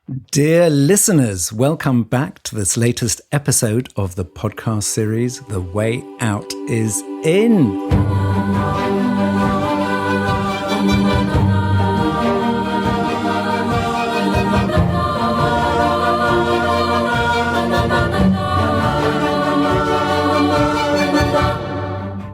Dear listeners, welcome back to this latest episode of the podcast series, The Way Out is In.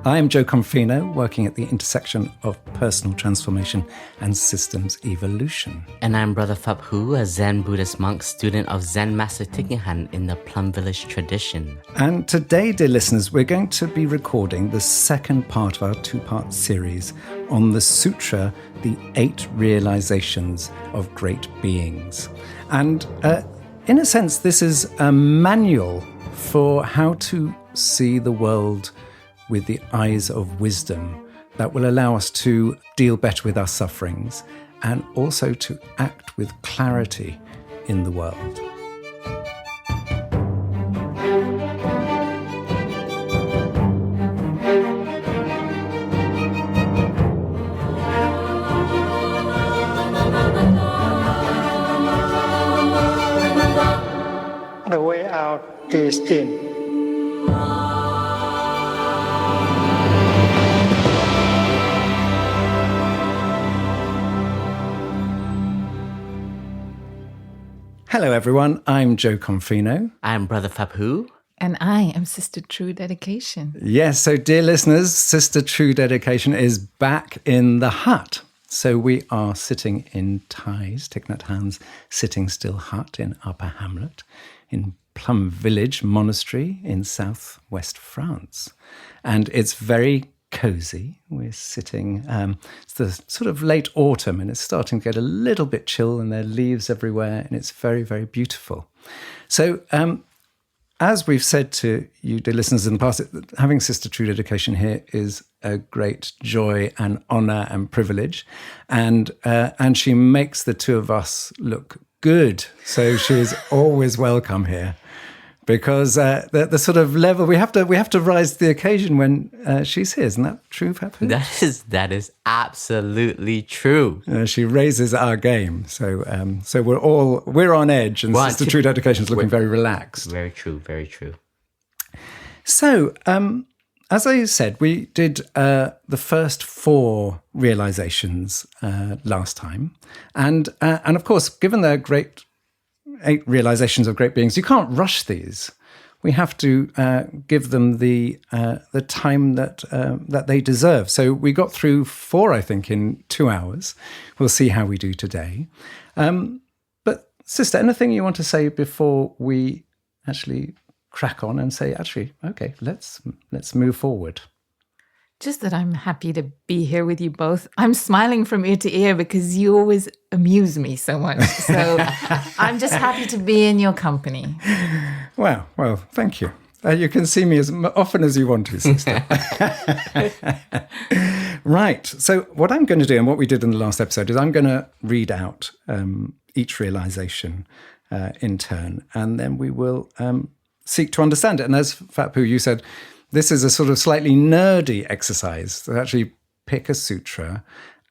I'm Jo Confino, working at the intersection of personal transformation and systems evolution. And I'm Brother Phap Huu, a Zen Buddhist monk, student of Zen Master Thich Nhat Hanh in the Plum Village tradition. And today, dear listeners, we're going to be recording the second part of our two-part series on the sutra, The 8 Realizations of Great Beings. And in a sense, this is a manual for how to see the world with the eyes of wisdom that will allow us to deal better with our sufferings and also to act with clarity in the world. The way out is in. Hello everyone, I'm Jo Confino. I'm Brother Phap Huu. And I am Sister True Dedication. Yes, so dear listeners, Sister True Dedication is back in the hut. So we are sitting in Thich Nhat Hanh's Sitting Still Hut in Upper Hamlet, in Plum Village Monastery in southwest France. And it's very cozy. We're sitting, it's the sort of late autumn and it's starting to get a little bit chill and there are leaves everywhere and it's very, very beautiful. So as we've said to you, dear listeners, in the past, having Sister True Dedication here is a great joy and honor and privilege. And she makes the two of us look good. So she's always welcome here. Because the sort of level we have to rise to the occasion when she's here, isn't that true, Phap Huu? That is absolutely true. She raises our game, so we're on edge, and Sister True Dedication is looking very relaxed. Very true, very true. So, as I said, we did the first 4 realizations last time, and of course, given their great 8 realizations of great beings, you can't rush these. We have to give them the time that they deserve. So we got through 4, I think, in 2 hours. We'll see how we do today. But Sister, anything you want to say before we actually crack on and say, actually, okay, let's move forward? Just that I'm happy to be here with you both. I'm smiling from ear to ear because you always amuse me so much. So I'm just happy to be in your company. Well, thank you. You can see me as often as you want to, Sister. Right. So what I'm going to do, and what we did in the last episode, is I'm going to read out each realization in turn, and then we will seek to understand it. And as Phap Huu, you said, this is a sort of slightly nerdy exercise to actually pick a sutra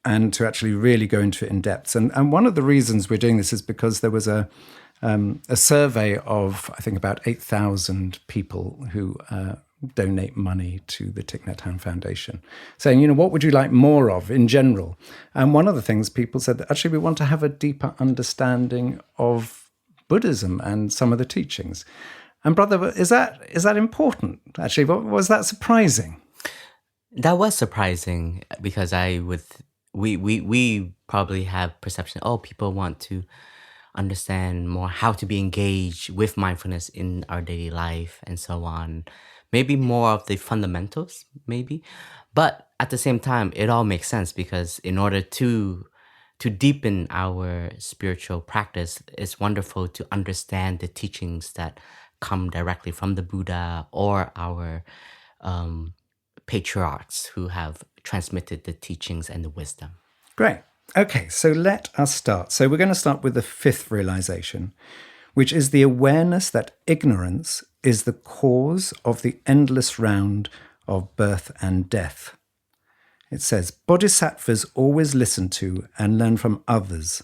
and to actually really go into it in depth. And one of the reasons we're doing this is because there was a survey of, I think, about 8,000 people who donate money to the Thich Nhat Hanh Foundation, saying, what would you like more of in general? And one of the things people said that actually we want to have a deeper understanding of Buddhism and some of the teachings. And brother, is that important? Actually, was that surprising? That was surprising because we probably have perception. Oh, people want to understand more how to be engaged with mindfulness in our daily life and so on. Maybe more of the fundamentals, maybe. But at the same time, it all makes sense because in order to deepen our spiritual practice, it's wonderful to understand the teachings that come directly from the Buddha or our patriarchs who have transmitted the teachings and the wisdom. Great. Okay, so let us start. So we're going to start with the 5th realization, which is the awareness that ignorance is the cause of the endless round of birth and death. It says, bodhisattvas always listen to and learn from others,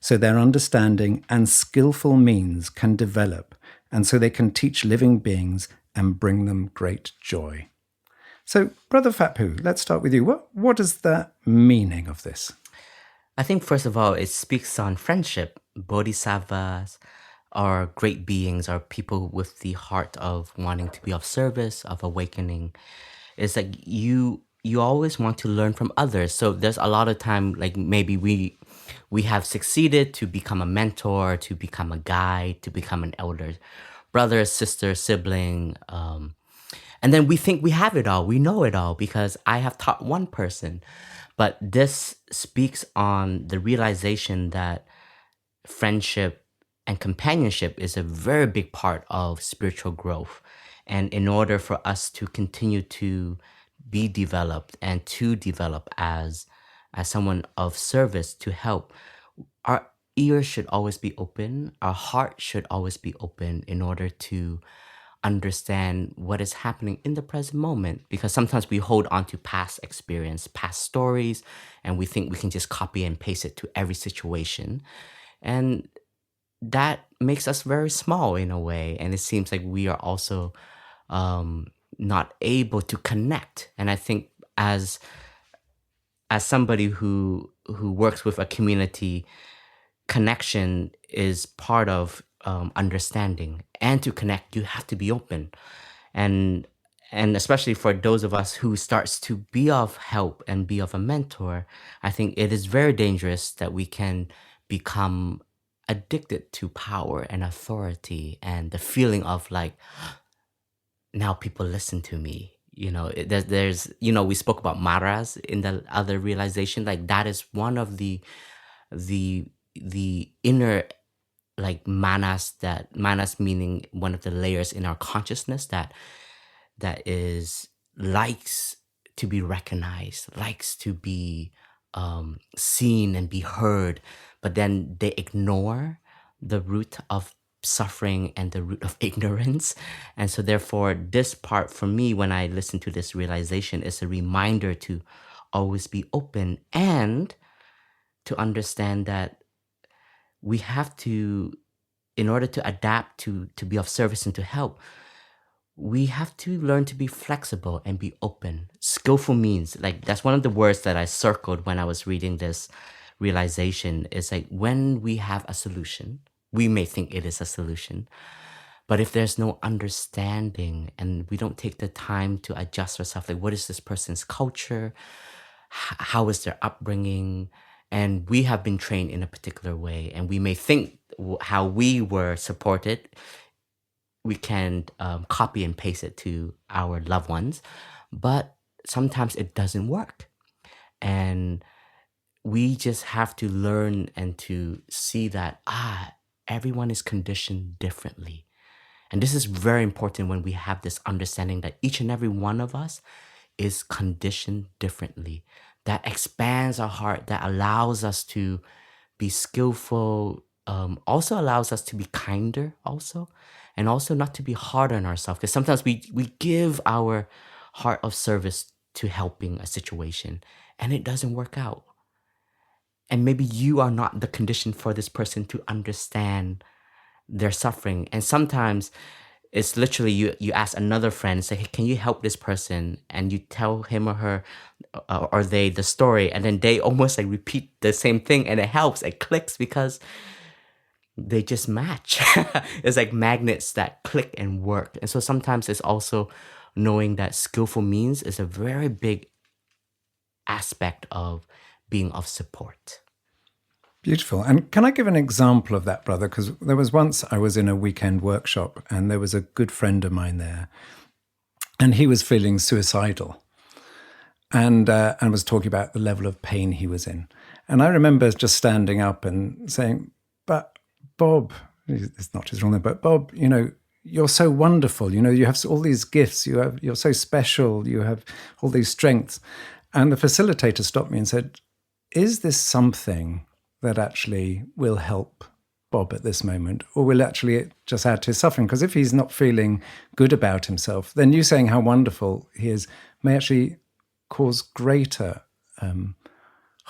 so their understanding and skillful means can develop, and so they can teach living beings and bring them great joy. So, Brother Phap Huu, let's start with you. What is the meaning of this? I think, first of all, it speaks on friendship. Bodhisattvas are great beings, are people with the heart of wanting to be of service, of awakening. It's like you always want to learn from others. So there's a lot of time, like maybe we have succeeded to become a mentor, to become a guide, to become an elder, brother, sister, sibling. And then we think we have it all, we know it all because I have taught one person. But this speaks on the realization that friendship and companionship is a very big part of spiritual growth. And in order for us to continue to be developed and to develop as someone of service to help, our ears should always be open, our heart should always be open in order to understand what is happening in the present moment, because sometimes we hold on to past experience, past stories, and we think we can just copy and paste it to every situation. And that makes us very small in a way. And it seems like we are also not able to connect. And I think as somebody who works with a community, connection is part of understanding. And to connect, you have to be open. And especially for those of us who starts to be of help and be of a mentor, I think it is very dangerous that we can become addicted to power and authority and the feeling of like, now people listen to me. There's we spoke about maras in the other realization. Like that is one of the inner like manas meaning one of the layers in our consciousness that is likes to be recognized, likes to be seen and be heard, but then they ignore the root of suffering and the root of ignorance. And so therefore this part for me, when I listen to this realization, is a reminder to always be open and to understand that we have to, in order to adapt, to be of service and to help, we have to learn to be flexible and be open. Skillful means, like that's one of the words that I circled when I was reading this realization, is like when we have a solution, we may think it is a solution, but if there's no understanding and we don't take the time to adjust ourselves, like what is this person's culture? How is their upbringing? And we have been trained in a particular way, and we may think how we were supported, we can copy and paste it to our loved ones, but sometimes it doesn't work. And we just have to learn and to see that, everyone is conditioned differently. And this is very important when we have this understanding that each and every one of us is conditioned differently. That expands our heart, that allows us to be skillful, also allows us to be kinder also, and also not to be hard on ourselves. Because sometimes we give our heart of service to helping a situation and it doesn't work out. And maybe you are not the condition for this person to understand their suffering. And sometimes it's literally you ask another friend, say, hey, can you help this person? And you tell him or her or they the story, and then they almost like repeat the same thing, and it helps, it clicks because they just match. It's like magnets that click and work. And so sometimes it's also knowing that skillful means is a very big aspect of being of support. Beautiful. And can I give an example of that, brother? Because there was once I was in a weekend workshop and there was a good friend of mine there and he was feeling suicidal and was talking about the level of pain he was in. And I remember just standing up and saying, but Bob, it's not his real name, but Bob, you're so wonderful. You have all these gifts. You're so special. You have all these strengths. And the facilitator stopped me and said, is this something that actually will help Bob at this moment, or will actually just add to his suffering? Because if he's not feeling good about himself, then you saying how wonderful he is may actually cause greater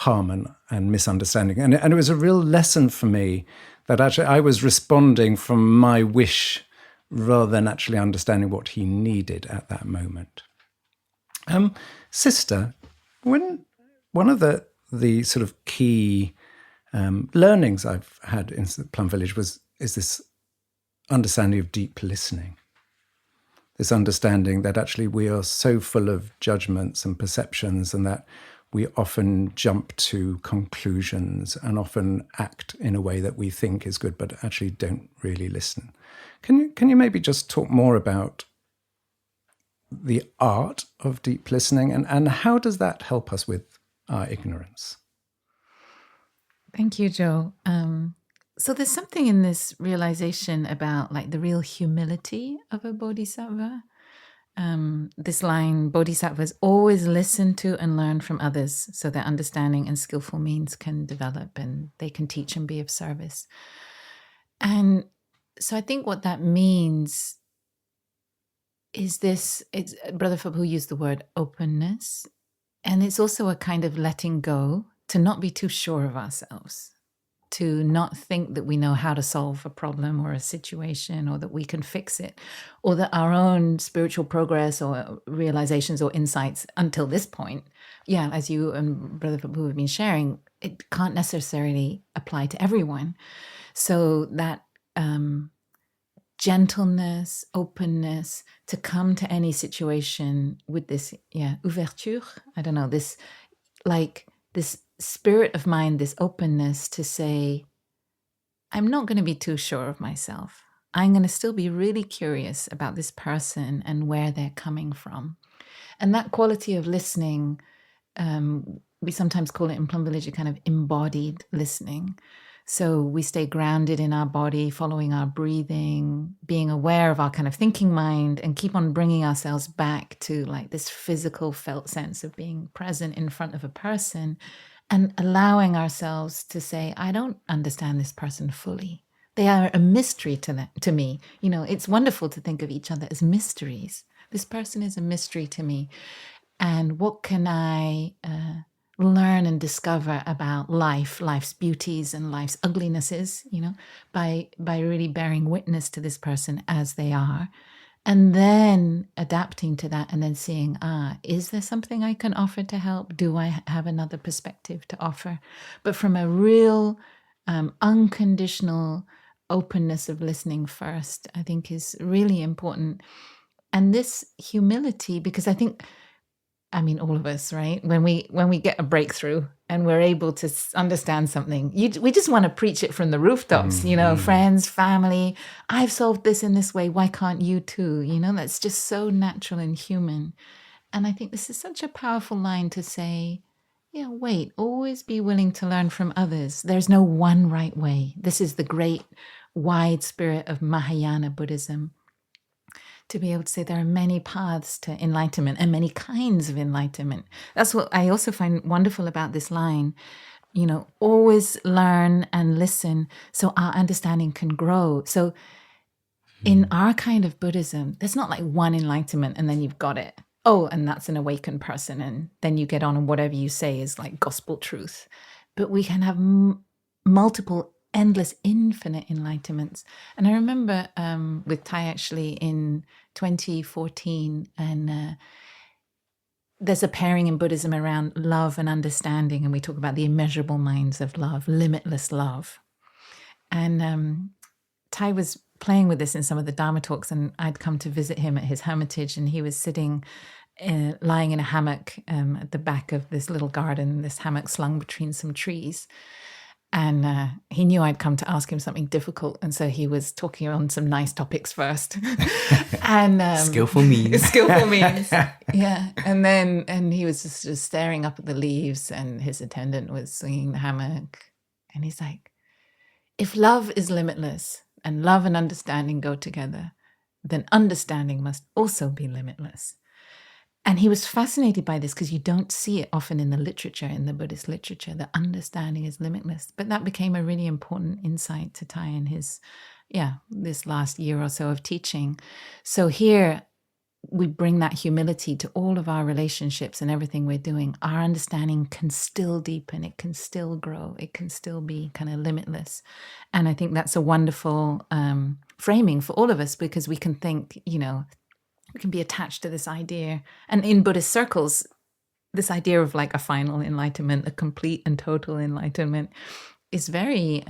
harm and misunderstanding. And it was a real lesson for me that actually I was responding from my wish rather than actually understanding what he needed at that moment. Sister, when one of the sort of key learnings I've had in the Plum Village is this understanding of deep listening. This understanding that actually we are so full of judgments and perceptions, and that we often jump to conclusions and often act in a way that we think is good, but actually don't really listen. Can you maybe just talk more about the art of deep listening, and how does that help us with our ignorance? Thank you, Jo. So there's something in this realization about like the real humility of a bodhisattva. This line, bodhisattvas always listen to and learn from others so their understanding and skillful means can develop and they can teach and be of service. And so I think what that means is Brother Phap Huu used the word openness, and it's also a kind of letting go, to not be too sure of ourselves, to not think that we know how to solve a problem or a situation, or that we can fix it, or that our own spiritual progress or realizations or insights until this point, as you and Brother Phap Huu have been sharing, it can't necessarily apply to everyone. So that gentleness, openness, to come to any situation with this, ouverture, I don't know, this spirit of mind, this openness to say, I'm not going to be too sure of myself. I'm going to still be really curious about this person and where they're coming from. And that quality of listening, we sometimes call it in Plum Village a kind of embodied listening. So we stay grounded in our body, following our breathing, being aware of our kind of thinking mind, and keep on bringing ourselves back to like this physical felt sense of being present in front of a person, and allowing ourselves to say, I don't understand this person fully. They are a mystery to me. You know, it's wonderful to think of each other as mysteries. This person is a mystery to me. And what can I learn and discover about life's beauties and life's uglinesses, by really bearing witness to this person as they are, and then adapting to that, and then seeing, is there something I can offer to help? Do I have another perspective to offer? But from a real unconditional openness of listening first, I think is really important. And this humility, because I think, all of us, right? When we get a breakthrough and we're able to understand something, we just want to preach it from the rooftops, friends, family. I've solved this in this way. Why can't you too? That's just so natural and human. And I think this is such a powerful line to say, wait, always be willing to learn from others. There's no one right way. This is the great wide spirit of Mahayana Buddhism. To be able to say there are many paths to enlightenment and many kinds of enlightenment. That's what I also find wonderful about this line. Always learn and listen so our understanding can grow. So in our kind of Buddhism, there's not like one enlightenment and then you've got it. Oh, and that's an awakened person. And then you get on and whatever you say is like gospel truth. But we can have multiple, endless, infinite enlightenments. And I remember with Thai actually in 2014, and there's a pairing in Buddhism around love and understanding, and we talk about the immeasurable minds of love, limitless love. And Thai was playing with this in some of the Dharma talks, and I'd come to visit him at his hermitage, and he was sitting, lying in a hammock at the back of this little garden, this hammock slung between some trees. And he knew I'd come to ask him something difficult. And so he was talking on some nice topics first. And skillful means. Skillful means. Yeah. And he was just staring up at the leaves, and his attendant was swinging the hammock. And he's like, if love is limitless and love and understanding go together, then understanding must also be limitless. And he was fascinated by this because you don't see it often in the literature, in the Buddhist literature, that understanding is limitless. But that became a really important insight to Thai in his, this last year or so of teaching. So here, we bring that humility to all of our relationships and everything we're doing, our understanding can still deepen, it can still grow, it can still be kind of limitless. And I think that's a wonderful framing for all of us, because we can think, we can be attached to this idea. And in Buddhist circles, this idea of like a final enlightenment, a complete and total enlightenment, is very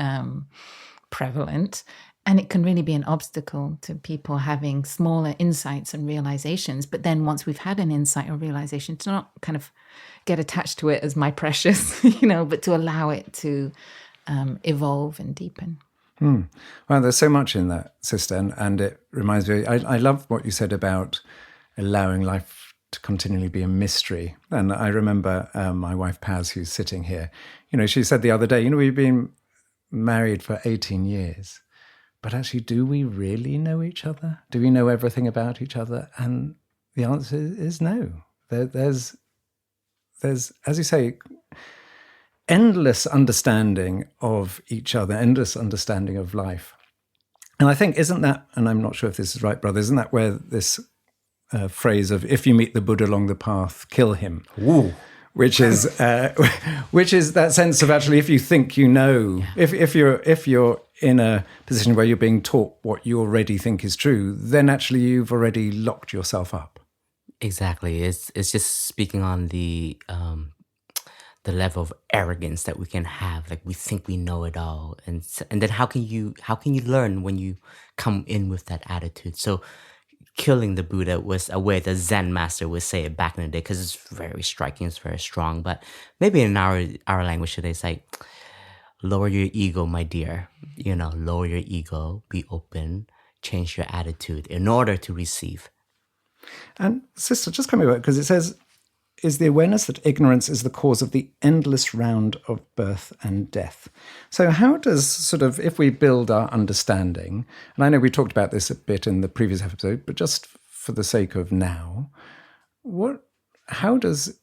prevalent. And it can really be an obstacle to people having smaller insights and realizations. But then once we've had an insight or realization, to not kind of get attached to it as my precious, but to allow it to evolve and deepen. Well, there's so much in that, sister. And it reminds me, I love what you said about allowing life to continually be a mystery. And I remember my wife, Paz, who's sitting here, she said the other day, we've been married for 18 years. But actually, do we really know each other? Do we know everything about each other? And the answer is no. There's, as you say, endless understanding of each other, endless understanding of life. And I think, isn't that, and I'm not sure if this is right, brother, isn't that where this phrase of, if you meet the Buddha along the path, kill him? Ooh. Which is that sense of actually, if you think you know, if you're in a position where you're being taught what you already think is true, then actually you've already locked yourself up. Exactly. It's just speaking on the level of arrogance that we can have, like we think we know it all, and then how can you learn when you come in with that attitude? So killing the Buddha was a way the Zen master would say it back in the day, because it's very striking, it's very strong. But maybe in our language today, it's like, lower your ego, my dear. Lower your ego, be open, change your attitude in order to receive. And sister, just coming back, because it says, is the awareness that ignorance is the cause of the endless round of birth and death. So how does if we build our understanding, and I know we talked about this a bit in the previous episode, but just for the sake of now, how does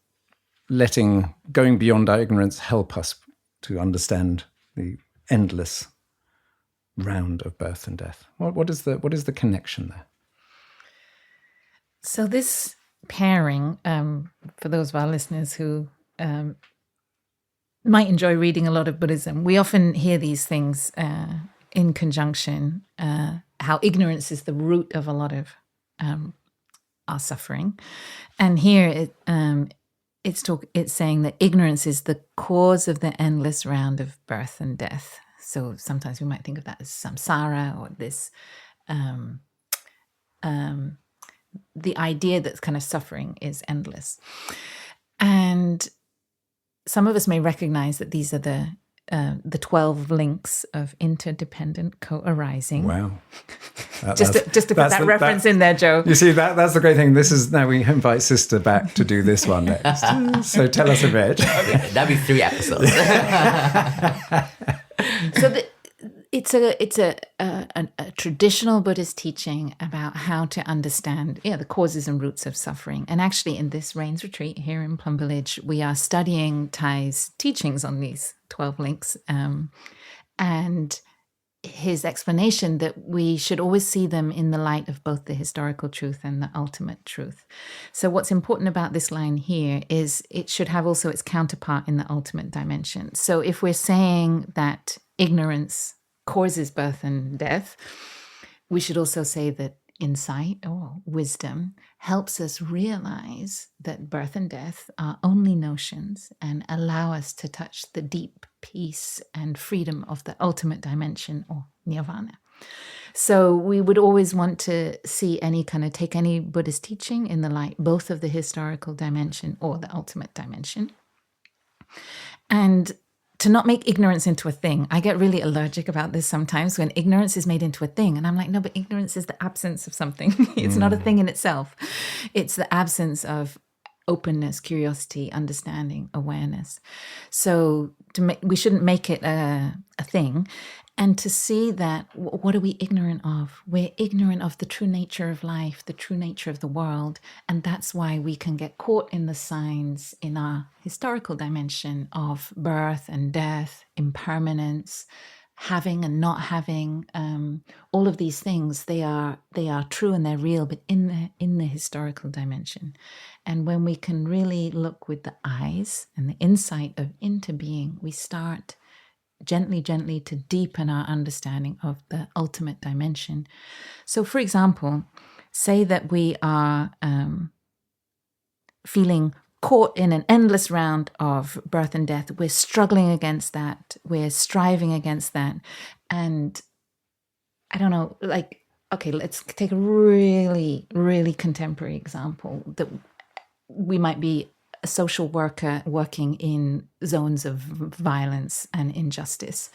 going beyond our ignorance help us to understand the endless round of birth and death? What is the connection there? So this pairing, for those of our listeners who might enjoy reading a lot of Buddhism, we often hear these things in conjunction, how ignorance is the root of a lot of our suffering. And here it's saying that ignorance is the cause of the endless round of birth and death. So sometimes we might think of that as samsara, or this the idea that kind of suffering is endless. And some of us may recognize that these are the 12 links of interdependent co-arising. Wow. Just to put that reference in there, Jo. You see, that's the great thing. Now we invite sister back to do this one next. So tell us a bit. Okay, that'd be 3 episodes. So it's a traditional Buddhist teaching about how to understand the causes and roots of suffering. And actually, in this Rains retreat here in Plum Village, we are studying Thai's teachings on these 12 links, and his explanation that we should always see them in the light of both the historical truth and the ultimate truth. So what's important about this line here is it should have also its counterpart in the ultimate dimension. So if we're saying that ignorance causes birth and death, we should also say that insight or wisdom helps us realize that birth and death are only notions and allow us to touch the deep peace and freedom of the ultimate dimension, or nirvana. So we would always want to see take any Buddhist teaching in the light both of the historical dimension or the ultimate dimension. And to not make ignorance into a thing. I get really allergic about this sometimes when ignorance is made into a thing. And I'm like, no, but ignorance is the absence of something. It's not a thing in itself. It's the absence of openness, curiosity, understanding, awareness. So we shouldn't make it a thing. And to see that, what are we ignorant of? We're ignorant of the true nature of life, the true nature of the world. And that's why we can get caught in the signs in our historical dimension of birth and death, impermanence, having and not having, all of these things, they are true and they're real, but in the historical dimension. And when we can really look with the eyes and the insight of into being, we start gently to deepen our understanding of the ultimate dimension. So, for example, say that we are feeling caught in an endless round of birth and death. We're struggling against that. We're striving against that. And I don't know, like, okay, let's take a really, really contemporary example that we might be a social worker working in zones of violence and injustice.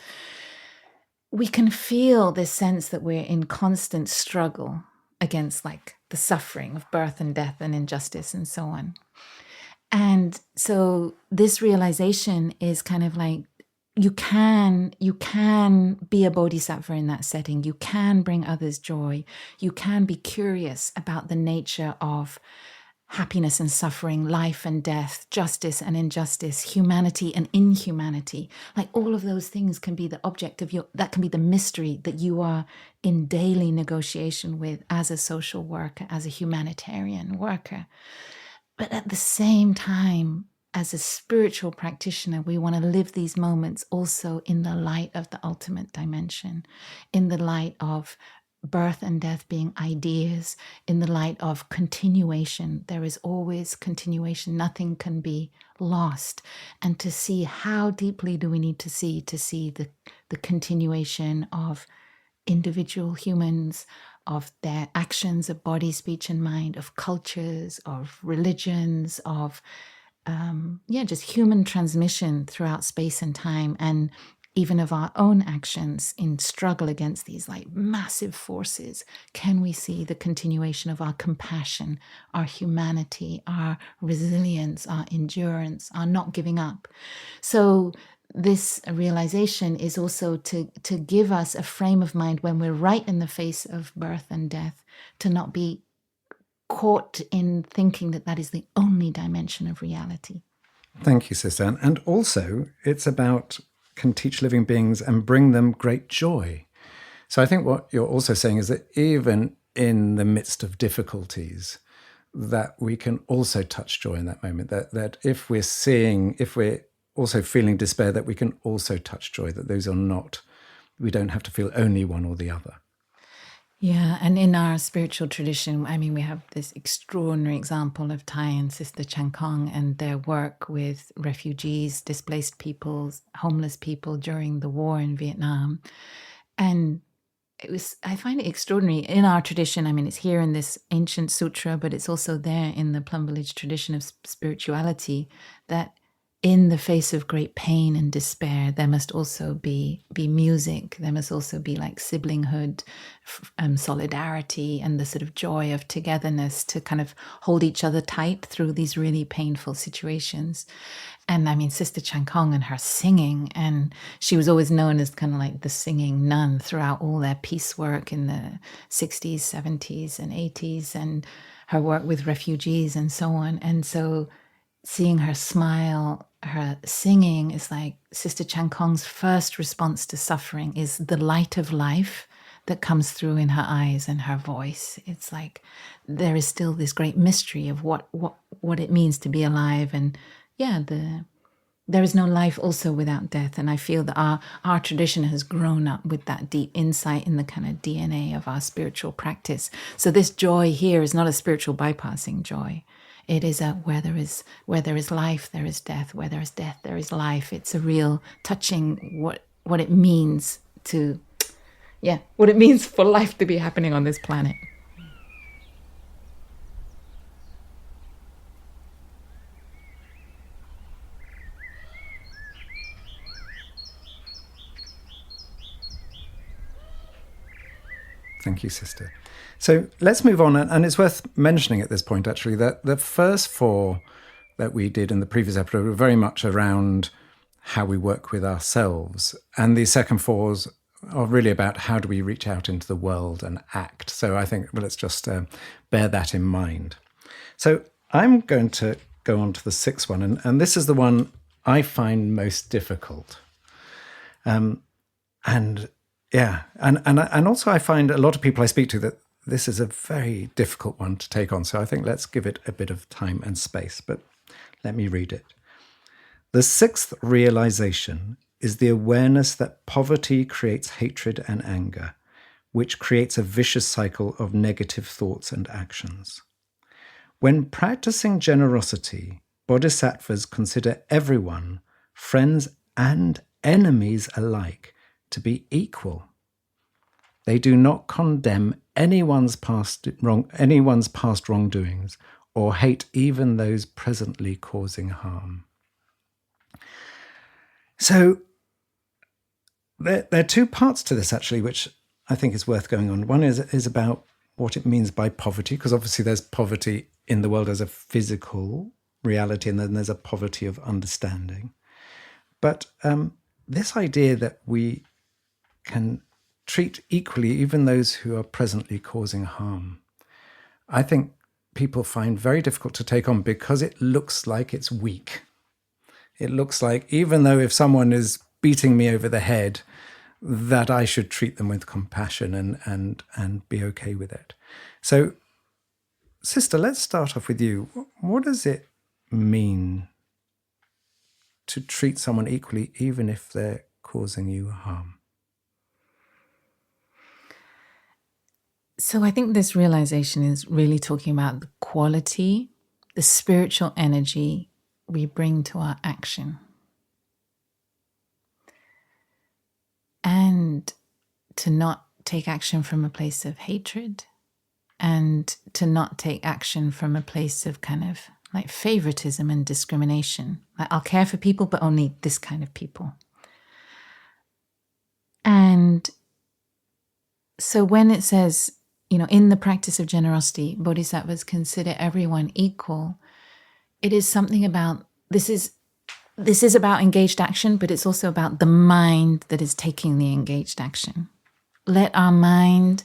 We can feel this sense that we're in constant struggle against like the suffering of birth and death and injustice and so on. And so this realization is kind of like, you can be a bodhisattva in that setting. You can bring others joy. You can be curious about the nature of happiness and suffering, life and death, justice and injustice, humanity and inhumanity. Like all of those things can be the object of that can be the mystery that you are in daily negotiation with as a social worker, as a humanitarian worker. But at the same time, as a spiritual practitioner, we want to live these moments also in the light of the ultimate dimension, in the light of birth and death being ideas, in the light of continuation. There is always continuation. Nothing can be lost. And to see how deeply do we need to see the continuation of individual humans, of their actions of body, speech, and mind, of cultures, of religions, of just human transmission throughout space and time, and even of our own actions in struggle against these like massive forces. Can we see the continuation of our compassion, our humanity, our resilience, our endurance, our not giving up? So this realization is also to give us a frame of mind when we're right in the face of birth and death, to not be caught in thinking that that is the only dimension of reality. Thank you, Sister. And also, it's about can teach living beings and bring them great joy. So I think what you're also saying is that even in the midst of difficulties, that we can also touch joy in that moment, that if we're also feeling despair, that we can also touch joy, that those are not, we don't have to feel only one or the other. Yeah, and in our spiritual tradition, I mean, we have this extraordinary example of Thai and Sister Chan Kong and their work with refugees, displaced peoples, homeless people during the war in Vietnam. And I find it extraordinary in our tradition. I mean, it's here in this ancient sutra, but it's also there in the Plum Village tradition of spirituality, that in the face of great pain and despair, there must also be music. There must also be like siblinghood, solidarity, and the sort of joy of togetherness to kind of hold each other tight through these really painful situations. And I mean, Sister Chan Kong and her singing, and she was always known as kind of like the singing nun throughout all their peace work in the 60s, 70s, and 80s, and her work with refugees and so on. And so seeing her smile, her singing is like Sister Chan Kong's first response to suffering is the light of life that comes through in her eyes and her voice. It's like there is still this great mystery of what it means to be alive. And there is no life also without death. And I feel that our tradition has grown up with that deep insight in the kind of DNA of our spiritual practice. So this joy here is not a spiritual bypassing joy. It is where there is life, there is death. Where there is death, there is life. It's a real touching what it means what it means for life to be happening on this planet. Thank you, Sister. So let's move on. And it's worth mentioning at this point, actually, that the first four that we did in the previous episode were very much around how we work with ourselves. And the second fours are really about how do we reach out into the world and act. So I think, let's just bear that in mind. So I'm going to go on to the sixth one. And this is the one I find most difficult. And and also I find a lot of people I speak to that this is a very difficult one to take on. So I think let's give it a bit of time and space. But let me read it. The sixth realization is the awareness that poverty creates hatred and anger, which creates a vicious cycle of negative thoughts and actions. When practicing generosity, bodhisattvas consider everyone, friends and enemies alike, to be equal. They do not condemn anyone's past wrongdoings or hate even those presently causing harm. So there are two parts to this, actually, which I think is worth going on. One is about what it means by poverty, because obviously there's poverty in the world as a physical reality, and then there's a poverty of understanding. But this idea that we can treat equally even those who are presently causing harm, I think people find very difficult to take on because it looks like it's weak. It looks like even though if someone is beating me over the head, that I should treat them with compassion and be okay with it. So, sister, let's start off with you. What does it mean to treat someone equally even if they're causing you harm? So I think this realization is really talking about the quality, the spiritual energy we bring to our action. And to not take action from a place of hatred, and to not take action from a place of kind of like favoritism and discrimination. Like, I'll care for people, but only this kind of people. And so when it says, in the practice of generosity, bodhisattvas consider everyone equal, it is something about, this is about engaged action, but it's also about the mind that is taking the engaged action. Let our mind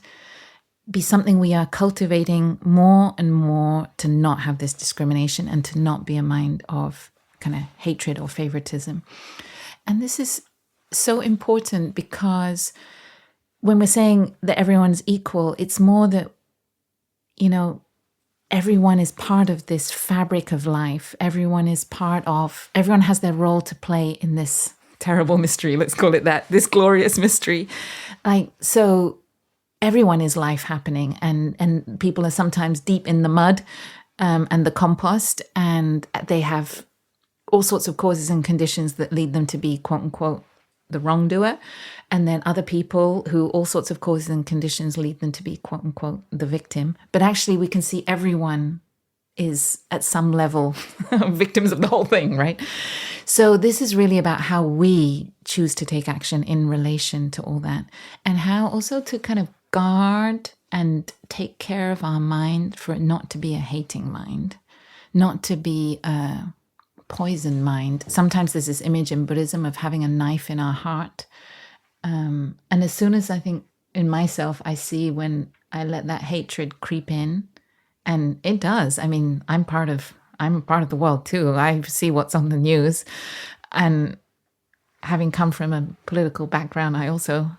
be something we are cultivating more and more to not have this discrimination and to not be a mind of kind of hatred or favoritism. And this is so important because when we're saying that everyone's equal, it's more that, everyone is part of this fabric of life. Everyone has their role to play in this terrible mystery, let's call it that, this glorious mystery. So everyone is life happening, and people are sometimes deep in the mud and the compost, and they have all sorts of causes and conditions that lead them to be, quote unquote, the wrongdoer. And then other people who all sorts of causes and conditions lead them to be, quote unquote, the victim. But actually we can see everyone is at some level victims of the whole thing, right? So this is really about how we choose to take action in relation to all that, and how also to kind of guard and take care of our mind for it not to be a hating mind, not to be a poison mind. Sometimes there's this image in Buddhism of having a knife in our heart. And as soon as I think in myself, I see when I let that hatred creep in, and it does. I mean, I'm part of the world too. I see what's on the news, and having come from a political background, I also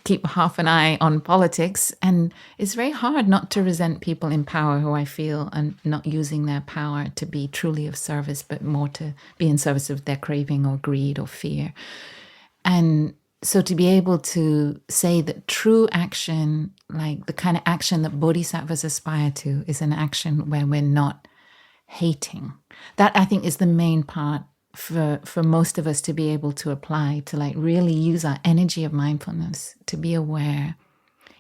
keep half an eye on politics, and it's very hard not to resent people in power who I feel are not using their power to be truly of service, but more to be in service of their craving or greed or fear. And so to be able to say that true action, like the kind of action that bodhisattvas aspire to, is an action where we're not hating. That, I think, is the main part for most of us to be able to apply, to like really use our energy of mindfulness to be aware,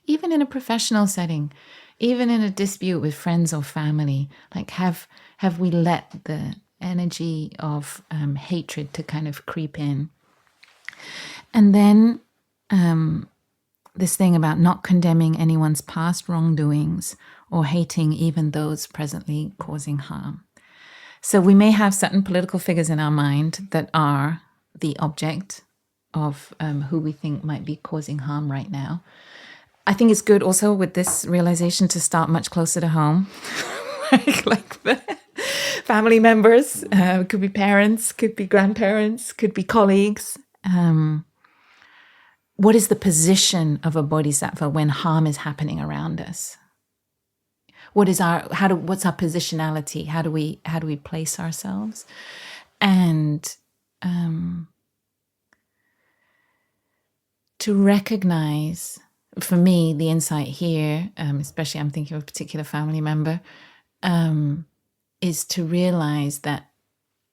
even in a professional setting, even in a dispute with friends or family. Like, have we let the energy of hatred to kind of creep in? And then this thing about not condemning anyone's past wrongdoings or hating even those presently causing harm. So we may have certain political figures in our mind that are the object of who we think might be causing harm right now. I think it's good also with this realization to start much closer to home, like the family members, could be parents, could be grandparents, could be colleagues. what is the position of a bodhisattva when harm is happening around us? What's our positionality? How do we place ourselves? And to recognize, for me, the insight here, especially I'm thinking of a particular family member, is to realize that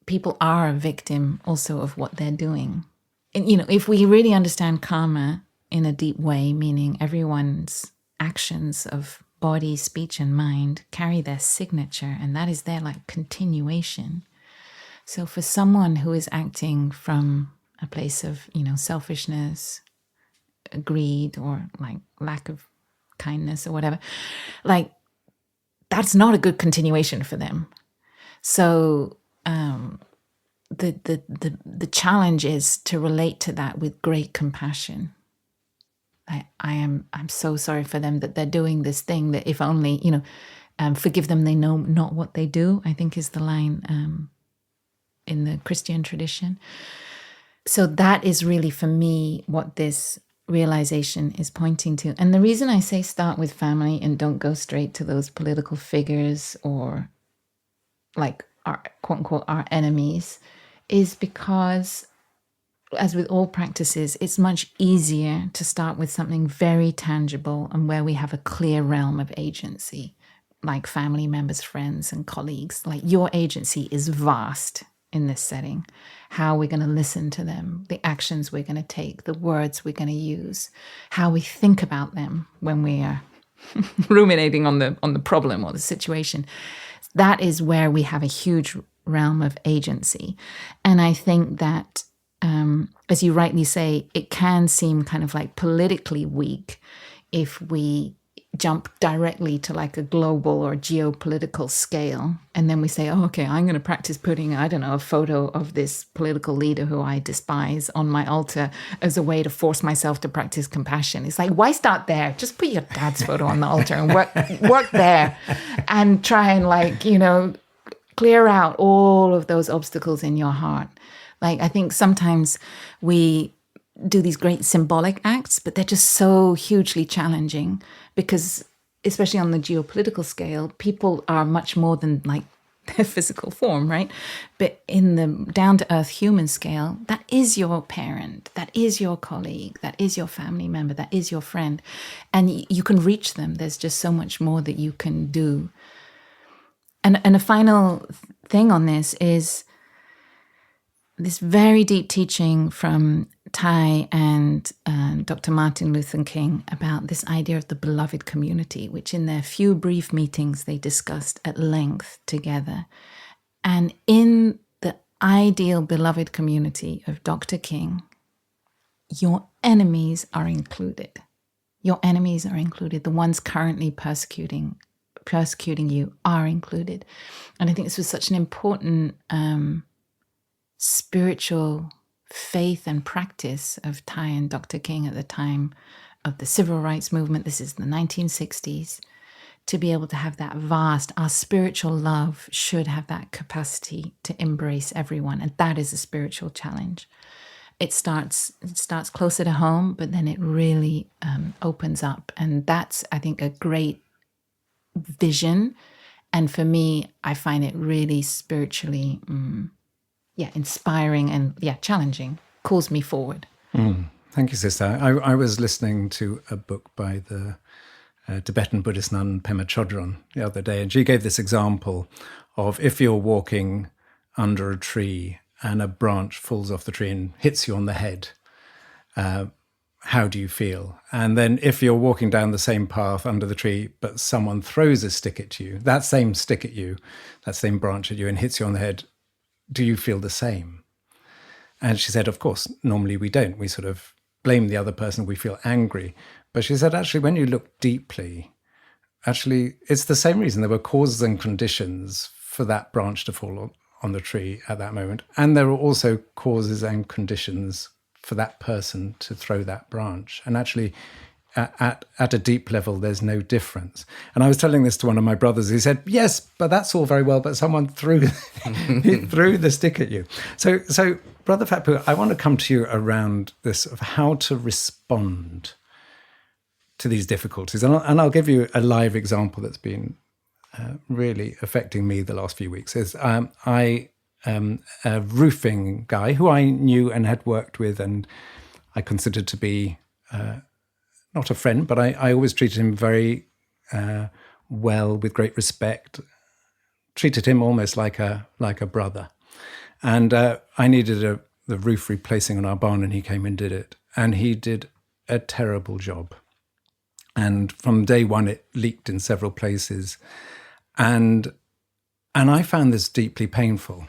people are a victim also of what they're doing. And, if we really understand karma in a deep way, meaning everyone's actions of body, speech, and mind carry their signature, and that is their continuation. So for someone who is acting from a place of, selfishness, greed, or lack of kindness or whatever, that's not a good continuation for them. So the challenge is to relate to that with great compassion. I'm so sorry for them that they're doing this thing, that if only, forgive them, they know not what they do, I think is the line in the Christian tradition. So that is really, for me, what this realization is pointing to. And the reason I say start with family and don't go straight to those political figures or our quote unquote our enemies is because, as with all practices, it's much easier to start with something very tangible and where we have a clear realm of agency, like family members, friends, and colleagues. Your agency is vast in this setting. How we're going to listen to them, the actions we're going to take, the words we're going to use, how we think about them when we are ruminating on the problem or the situation. That is where we have a huge realm of agency. And I think that, as you rightly say, it can seem kind of politically weak if we jump directly to a global or geopolitical scale. And then we say, oh, okay, I'm going to practice putting, a photo of this political leader who I despise on my altar as a way to force myself to practice compassion. It's why start there? Just put your dad's photo on the altar and work there and try and clear out all of those obstacles in your heart. I think sometimes we do these great symbolic acts, but they're just so hugely challenging because, especially on the geopolitical scale, people are much more than their physical form, right? But in the down-to-earth human scale, that is your parent, that is your colleague, that is your family member, that is your friend. And you can reach them. There's just so much more that you can do. And a final thing on this is this very deep teaching from Thai and Dr. Martin Luther King about this idea of the beloved community, which in their few brief meetings they discussed at length together. And in the ideal beloved community of Dr. King, your enemies are included. Your enemies are included. The ones currently persecuting you are included. And I think this was such an important spiritual faith and practice of Thai and Dr. King at the time of the civil rights movement. This is the 1960s. To be able to have that vast, our spiritual love should have that capacity to embrace everyone. And that is a spiritual challenge. It starts closer to home, but then it really opens up. And that's, I think, a great vision. And for me, I find it really spiritually inspiring and challenging, calls me forward. Thank you, sister. I was listening to a book by the Tibetan Buddhist nun Pema Chodron the other day, and she gave this example of if you're walking under a tree and a branch falls off the tree and hits you on the head, how do you feel? And then if you're walking down the same path under the tree, but someone throws a stick at you, that same stick at you, that same branch at you, and hits you on the head, do you feel the same? And she said, of course, normally we don't. We sort of blame the other person. We feel angry. But she said, actually, when you look deeply, actually, it's the same reason. There were causes and conditions for that branch to fall on the tree at that moment. And there were also causes and conditions for that person to throw that branch. And actually, at a deep level, there's no difference. And I was telling this to one of my brothers. He said, "Yes, but that's all very well, but someone threw threw the stick at you." So, Brother Phap Huu, I want to come to you around this of how to respond to these difficulties, and I'll give you a live example that's been really affecting me the last few weeks. Is I am a roofing guy who I knew and had worked with, and I considered to be not a friend, but I always treated him very well, with great respect. Treated him almost like a brother. And I needed the roof replacing on our barn, and he came and did it. And he did a terrible job. And from day one, it leaked in several places. And I found this deeply painful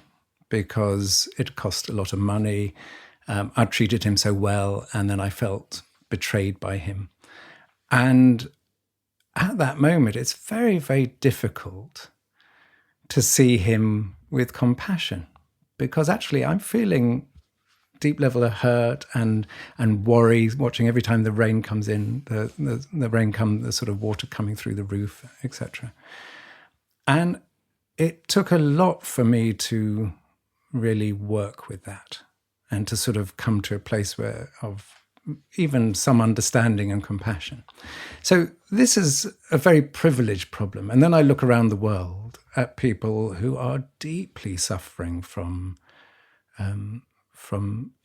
because it cost a lot of money. I treated him so well, and then I felt betrayed by him. And at that moment, it's very, very difficult to see him with compassion, because actually I'm feeling deep level of hurt and worry, watching every time the rain comes in, the sort of water coming through the roof, etc. And it took a lot for me to really work with that and to sort of come to a place of even some understanding and compassion. So this is a very privileged problem. And then I look around the world at people who are deeply suffering from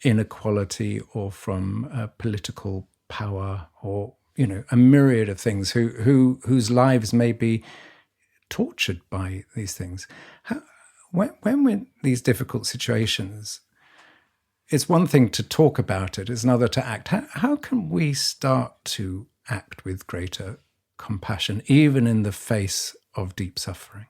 inequality or from political power, or a myriad of things, whose lives may be tortured by these things. When we're in these difficult situations, it's one thing to talk about it, it's another to act. How can we start to act with greater compassion, even in the face of deep suffering?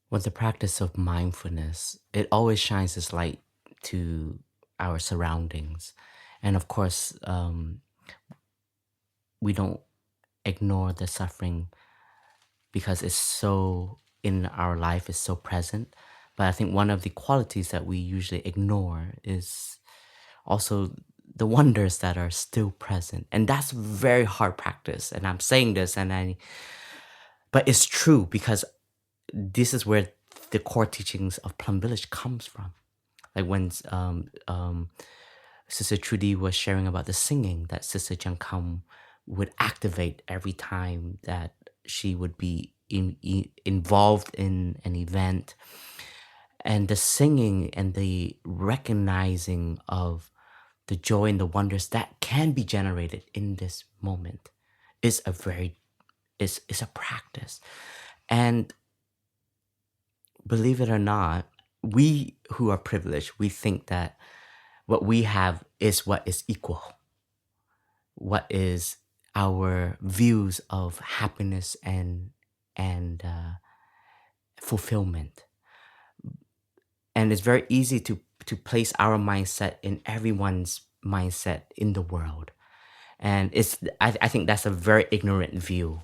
With the practice of mindfulness, it always shines this light to our surroundings. And of course, we don't ignore the suffering because it's so in our life, it's so present. But I think one of the qualities that we usually ignore is also the wonders that are still present. And that's very hard practice. And I'm saying this, but it's true, because this is where the core teachings of Plum Village comes from. Like when Sister Trudy was sharing about the singing that Sister Jankam would activate every time that she would be involved in an event. And the singing and the recognizing of the joy and the wonders that can be generated in this moment is a practice. And believe it or not, we who are privileged, we think that what we have is what is equal. What is our views of happiness and fulfillment. And it's very easy to place our mindset in everyone's mindset in the world. And I think that's a very ignorant view.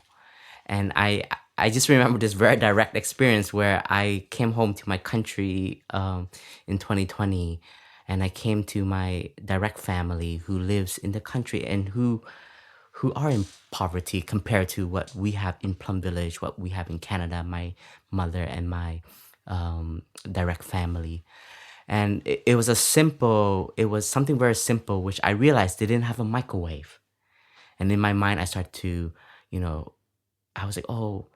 And I just remember this very direct experience where I came home to my country in 2020, and I came to my direct family who lives in the country and who are in poverty compared to what we have in Plum Village, what we have in Canada, my mother and my direct family. And it was something very simple, which I realized they didn't have a microwave. And in my mind, I started to, I was like, oh,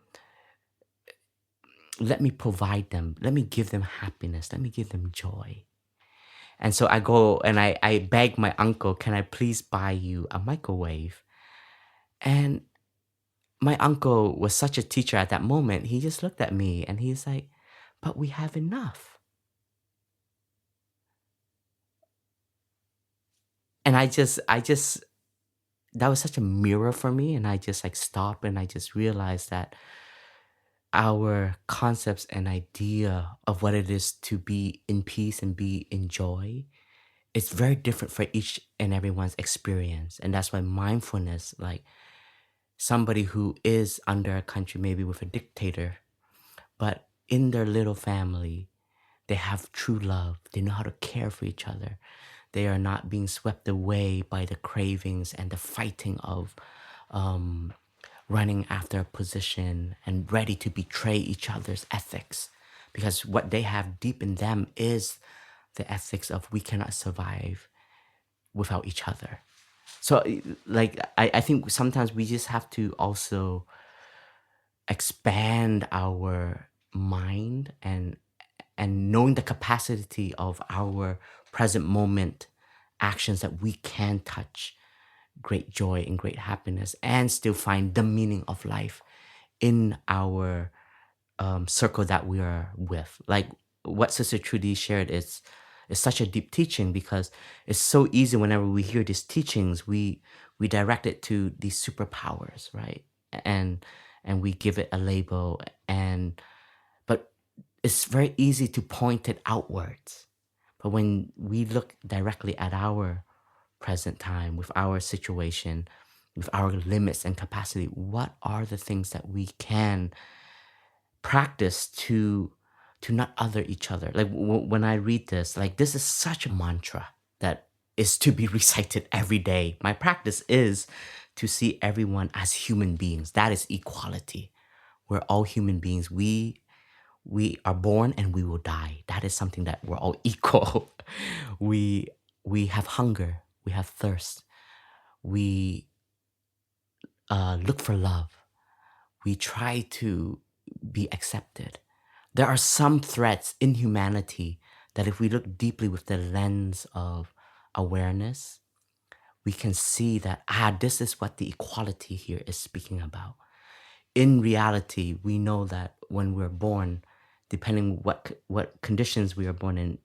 let me provide them. Let me give them happiness. Let me give them joy. And so I go and I beg my uncle, can I please buy you a microwave? And my uncle was such a teacher at that moment. He just looked at me and he's like, but we have enough. And I just, that was such a mirror for me. And I just stopped and I just realized that our concepts and idea of what it is to be in peace and be in joy, it's very different for each and everyone's experience. And that's why mindfulness, like somebody who is under a country, maybe with a dictator, but in their little family, they have true love. They know how to care for each other. They are not being swept away by the cravings and the fighting of running after a position and ready to betray each other's ethics. Because what they have deep in them is the ethics of we cannot survive without each other. So like, I think sometimes we just have to also expand our mind and knowing the capacity of our present moment actions, that we can touch great joy and great happiness and still find the meaning of life in our circle that we are with. Like what Sister Trudy shared is such a deep teaching, because it's so easy whenever we hear these teachings, we direct it to these superpowers, right? And we give it a label, but it's very easy to point it outwards. But when we look directly at our present time, with our situation, with our limits and capacity, what are the things that we can practice to not other each other? Like when I read this, like this is such a mantra that is to be recited every day. My practice is to see everyone as human beings. That is equality. We're all human beings. We are born and we will die. That is something that we're all equal. we have hunger. We have thirst. We look for love. We try to be accepted. There are some threats in humanity that if we look deeply with the lens of awareness, we can see that, this is what the equality here is speaking about. In reality, we know that when we're born, depending what conditions we are born in,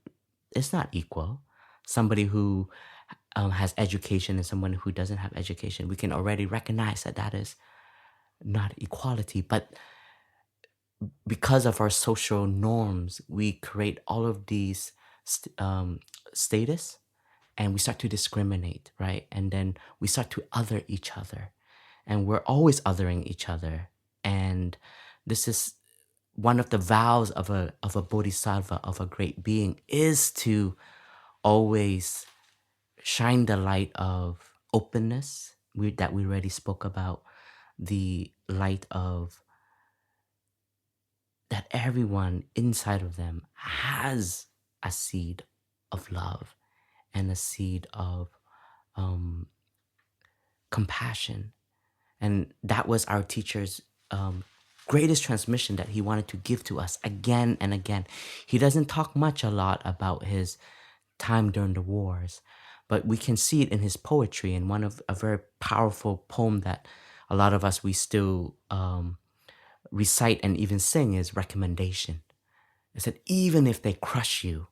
it's not equal. Somebody who has education and someone who doesn't have education, we can already recognize that that is not equality. But because of our social norms, we create all of these status, and we start to discriminate, right? And then we start to other each other, and we're always othering each other. And this is one of the vows of a bodhisattva, of a great being, is to always shine the light of openness that we already spoke about, the light of that everyone inside of them has a seed of love and a seed of compassion. And that was our teacher's greatest transmission that he wanted to give to us again and again. He doesn't talk a lot about his time during the wars, but we can see it in his poetry. And one of a very powerful poem that a lot of us, we still recite and even sing, is Recommendation. It said, even if they crush you,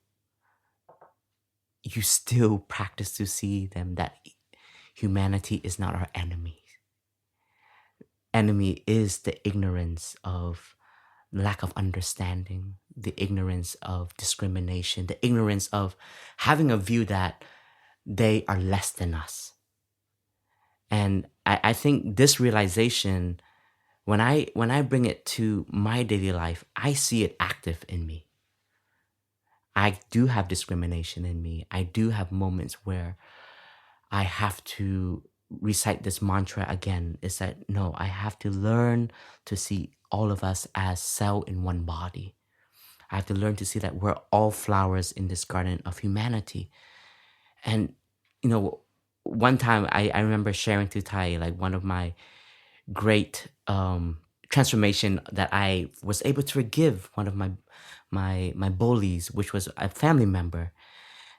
you still practice to see them, that humanity is not our enemy. Enemy is the ignorance of lack of understanding, the ignorance of discrimination, the ignorance of having a view that they are less than us. And I think this realization, when I bring it to my daily life, I see it active in me. I do have discrimination in me. I do have moments where I have to recite this mantra again, is that no, I have to learn to see all of us as cell in one body. I have to learn to see that we're all flowers in this garden of humanity. And, one time I remember sharing to Tai, like one of my great transformation, that I was able to forgive one of my bullies, which was a family member.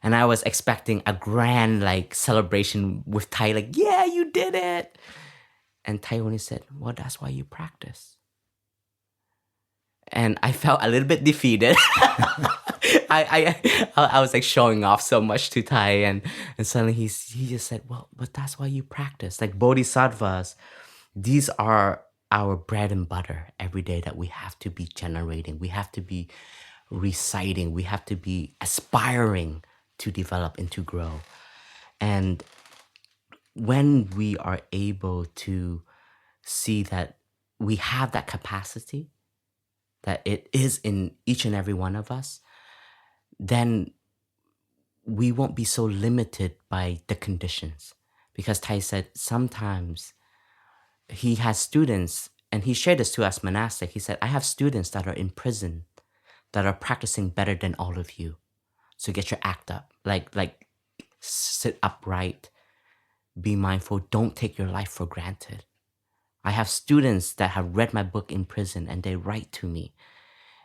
And I was expecting a grand celebration with Tai, yeah, you did it. And Tai only said, well, that's why you practice. And I felt a little bit defeated. I was showing off so much to Tai, and suddenly he just said, well, but that's why you practice. Bodhisattvas, these are our bread and butter every day that we have to be generating. We have to be reciting. We have to be aspiring to develop and to grow. And when we are able to see that we have that capacity, that it is in each and every one of us, then we won't be so limited by the conditions. Because Tai said sometimes he has students, and he shared this to us monastic. He said, I have students that are in prison that are practicing better than all of you. So get your act up. Like sit upright, be mindful, don't take your life for granted. I have students that have read my book in prison and they write to me.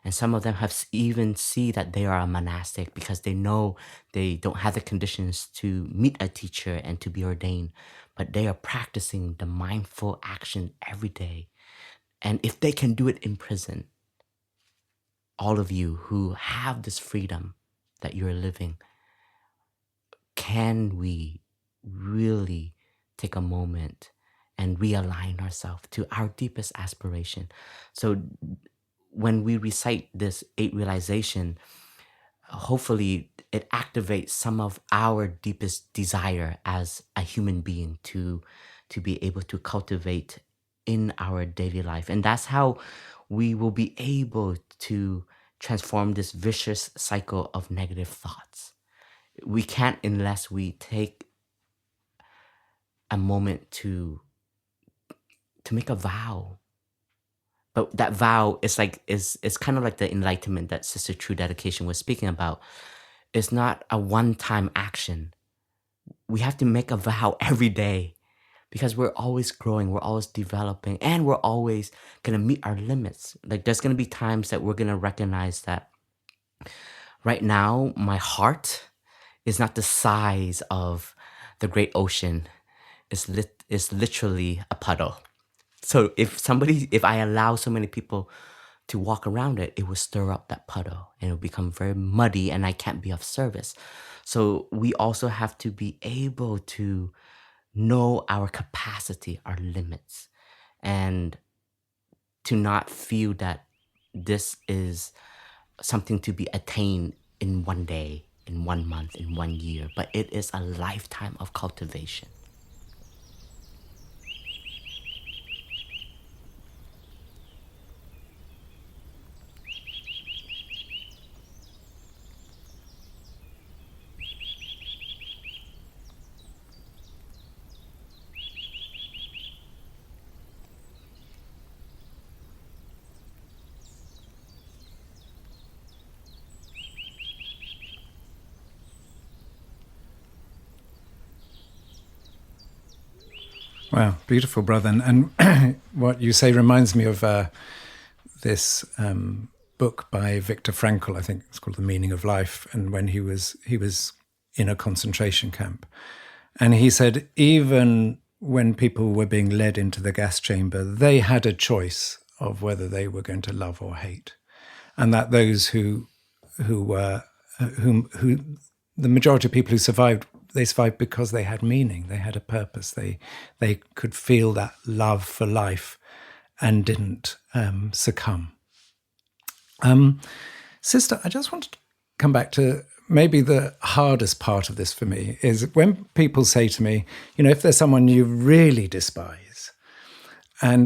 And some of them have even see that they are a monastic because they know they don't have the conditions to meet a teacher and to be ordained, but they are practicing the mindful action every day. And if they can do it in prison, all of you who have this freedom that you're living, can we really take a moment and realign ourselves to our deepest aspiration? So when we recite this 8 realization, hopefully it activates some of our deepest desire as a human being to be able to cultivate in our daily life. And that's how we will be able to transform this vicious cycle of negative thoughts. We can't unless we take a moment to make a vow. But that vow is kind of like the enlightenment that Sister True Dedication was speaking about. It's not a one-time action. We have to make a vow every day because we're always growing, we're always developing, and we're always going to meet our limits. Like there's going to be times that we're going to recognize that right now, my heart is not the size of the great ocean. It's literally a puddle. So if I allow so many people to walk around it, it will stir up that puddle and it will become very muddy and I can't be of service. So we also have to be able to know our capacity, our limits, and to not feel that this is something to be attained in one day, in 1 month, in 1 year, but it is a lifetime of cultivation. Wow, beautiful, brother. And what you say reminds me of this book by Viktor Frankl. I think it's called The Meaning of Life. And when he was in a concentration camp, and he said even when people were being led into the gas chamber, they had a choice of whether they were going to love or hate, and that those who the majority of people who survived, they survived because they had meaning, they had a purpose, they could feel that love for life and didn't succumb. Sister, I just want to come back to maybe the hardest part of this for me is when people say to me, if there's someone you really despise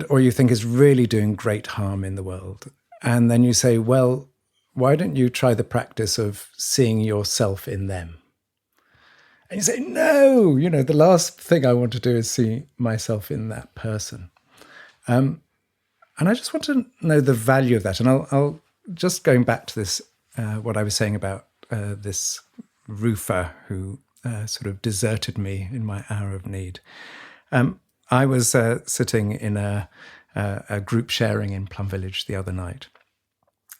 or you think is really doing great harm in the world, and then you say, well, why don't you try the practice of seeing yourself in them? And you say, no, the last thing I want to do is see myself in that person. And I just want to know the value of that. And I'll just going back to this, what I was saying about this roofer who sort of deserted me in my hour of need. I was sitting in a group sharing in Plum Village the other night.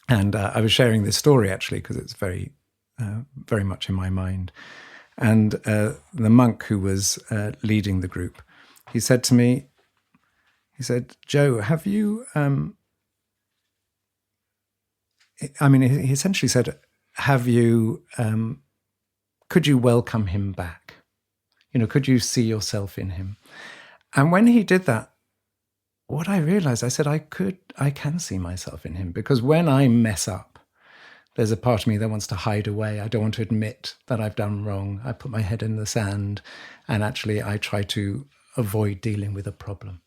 And I was sharing this story, actually, because it's very, very much in my mind. And the monk who was leading the group, he said to me, Jo, have you, he essentially said, have you, could you welcome him back? Could you see yourself in him? And when he did that, what I realized, I said, I can see myself in him, because when I mess up, there's a part of me that wants to hide away. I don't want to admit that I've done wrong. I put my head in the sand, and actually I try to avoid dealing with a problem.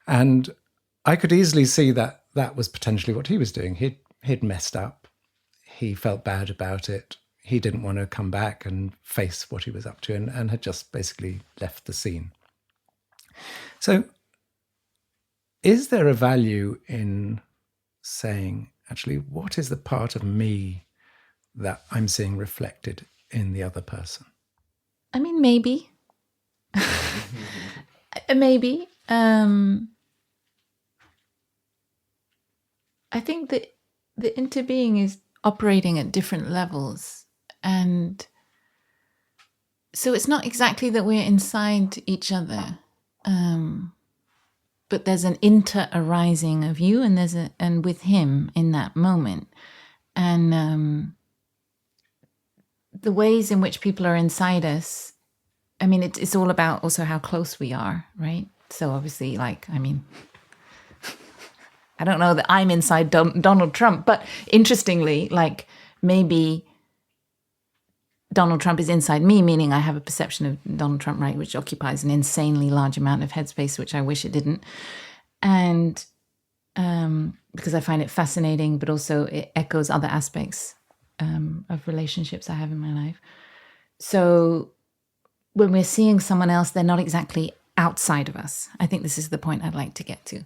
And I could easily see that that was potentially what he was doing. He'd messed up. He felt bad about it. he didn't want to come back and face what he was up to, and had just basically left the scene. So is there a value in saying, actually, what is the part of me that I'm seeing reflected in the other person? I mean, maybe. Maybe. I think that the interbeing is operating at different levels. And so it's not exactly that we're inside each other, but there's an inter-arising of you and with him in that moment. And the ways in which people are inside us, I mean, it's all about also how close we are, right? So obviously, like, I mean, I don't know that I'm inside Donald Trump, but interestingly, like, maybe Donald Trump is inside me, meaning I have a perception of Donald Trump, right, which occupies an insanely large amount of headspace, which I wish it didn't. And because I find it fascinating, but also it echoes other aspects of relationships I have in my life. So when we're seeing someone else, they're not exactly outside of us. I think this is the point I'd like to get to.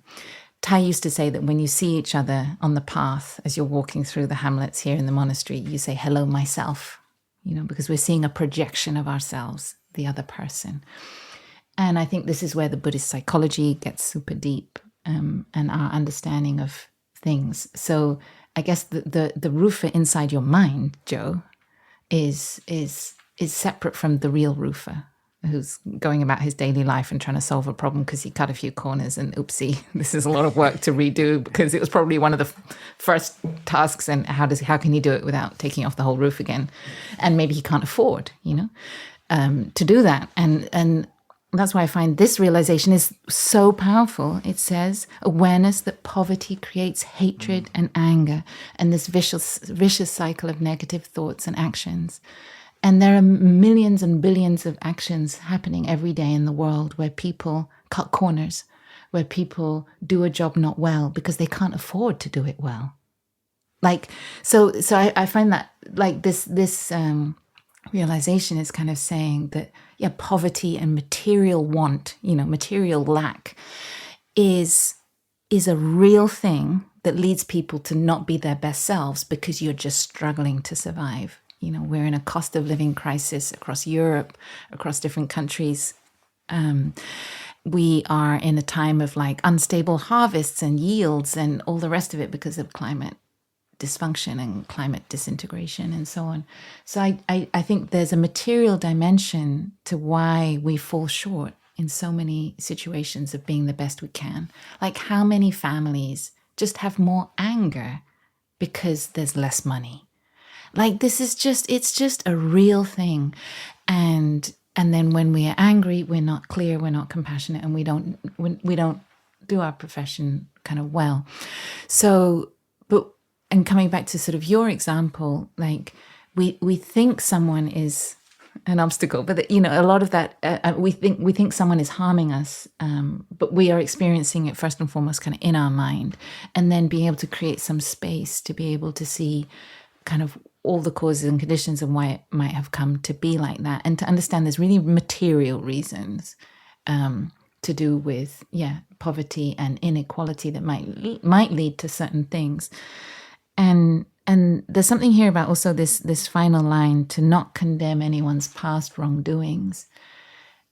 Tai used to say that when you see each other on the path, as you're walking through the hamlets here in the monastery, you say, hello, myself, because we're seeing a projection of ourselves, the other person. And I think this is where the Buddhist psychology gets super deep, and our understanding of things. So I guess the roofer inside your mind, Jo, is separate from the real roofer who's going about his daily life and trying to solve a problem because he cut a few corners and oopsie, this is a lot of work to redo because it was probably one of the first tasks, and how can he do it without taking off the whole roof again? And maybe he can't afford, to do that. And that's why I find this realization is so powerful. It says awareness that poverty creates hatred and anger and this vicious cycle of negative thoughts and actions. And there are millions and billions of actions happening every day in the world where people cut corners, where people do a job not well because they can't afford to do it well. Like, so I find that like this realization is kind of saying that, yeah, poverty and material want, material lack is a real thing that leads people to not be their best selves because you're just struggling to survive. We're in a cost of living crisis across Europe, across different countries. We are in a time of like unstable harvests and yields and all the rest of it because of climate dysfunction and climate disintegration and so on. So I think there's a material dimension to why we fall short in so many situations of being the best we can. Like how many families just have more anger because there's less money. Like it's just a real thing. And then when we are angry, we're not clear, we're not compassionate, and we don't do our profession kind of well. So, and coming back to sort of your example, like we think someone is an obstacle, but a lot of that we think someone is harming us, but we are experiencing it first and foremost kind of in our mind, and then being able to create some space to be able to see kind of all the causes and conditions and why it might have come to be like that, and to understand there's really material reasons to do with poverty and inequality that might lead to certain things. And there's something here about also this final line, to not condemn anyone's past wrongdoings.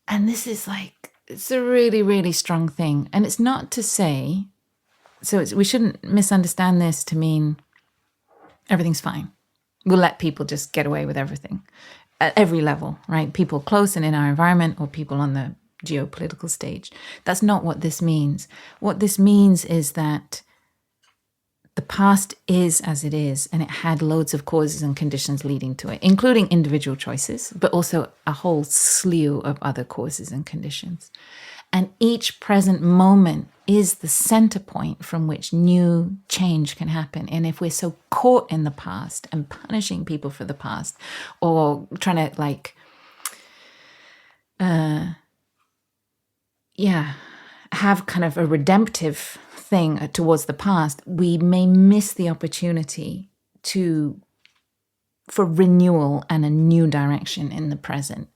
And this is like, it's a really, really strong thing. And it's not to say, we shouldn't misunderstand this to mean everything's fine. We'll let people just get away with everything at every level, right? People close and in our environment, or people on the geopolitical stage. That's not what this means. What this means is that the past is as it is, and it had loads of causes and conditions leading to it, including individual choices, but also a whole slew of other causes and conditions. And each present moment is the center point from which new change can happen. And if we're so caught in the past and punishing people for the past, or trying to have kind of a redemptive thing towards the past, we may miss the opportunity to for renewal and a new direction in the present.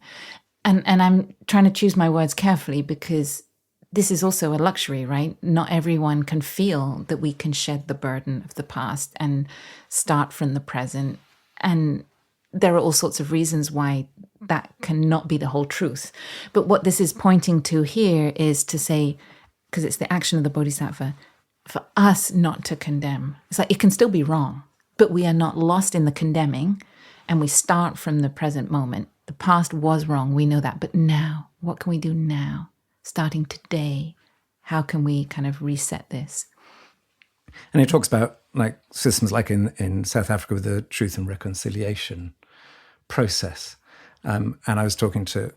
And I'm trying to choose my words carefully because this is also a luxury, right? Not everyone can feel that we can shed the burden of the past and start from the present. And there are all sorts of reasons why that cannot be the whole truth. But what this is pointing to here is to say, because it's the action of the bodhisattva, for us not to condemn. It's like it can still be wrong, but we are not lost in the condemning, and we start from the present moment. The past was wrong, we know that, but now, what can we do now? Starting today, how can we kind of reset this? And it talks about like systems like in South Africa with the truth and reconciliation process. And I was talking to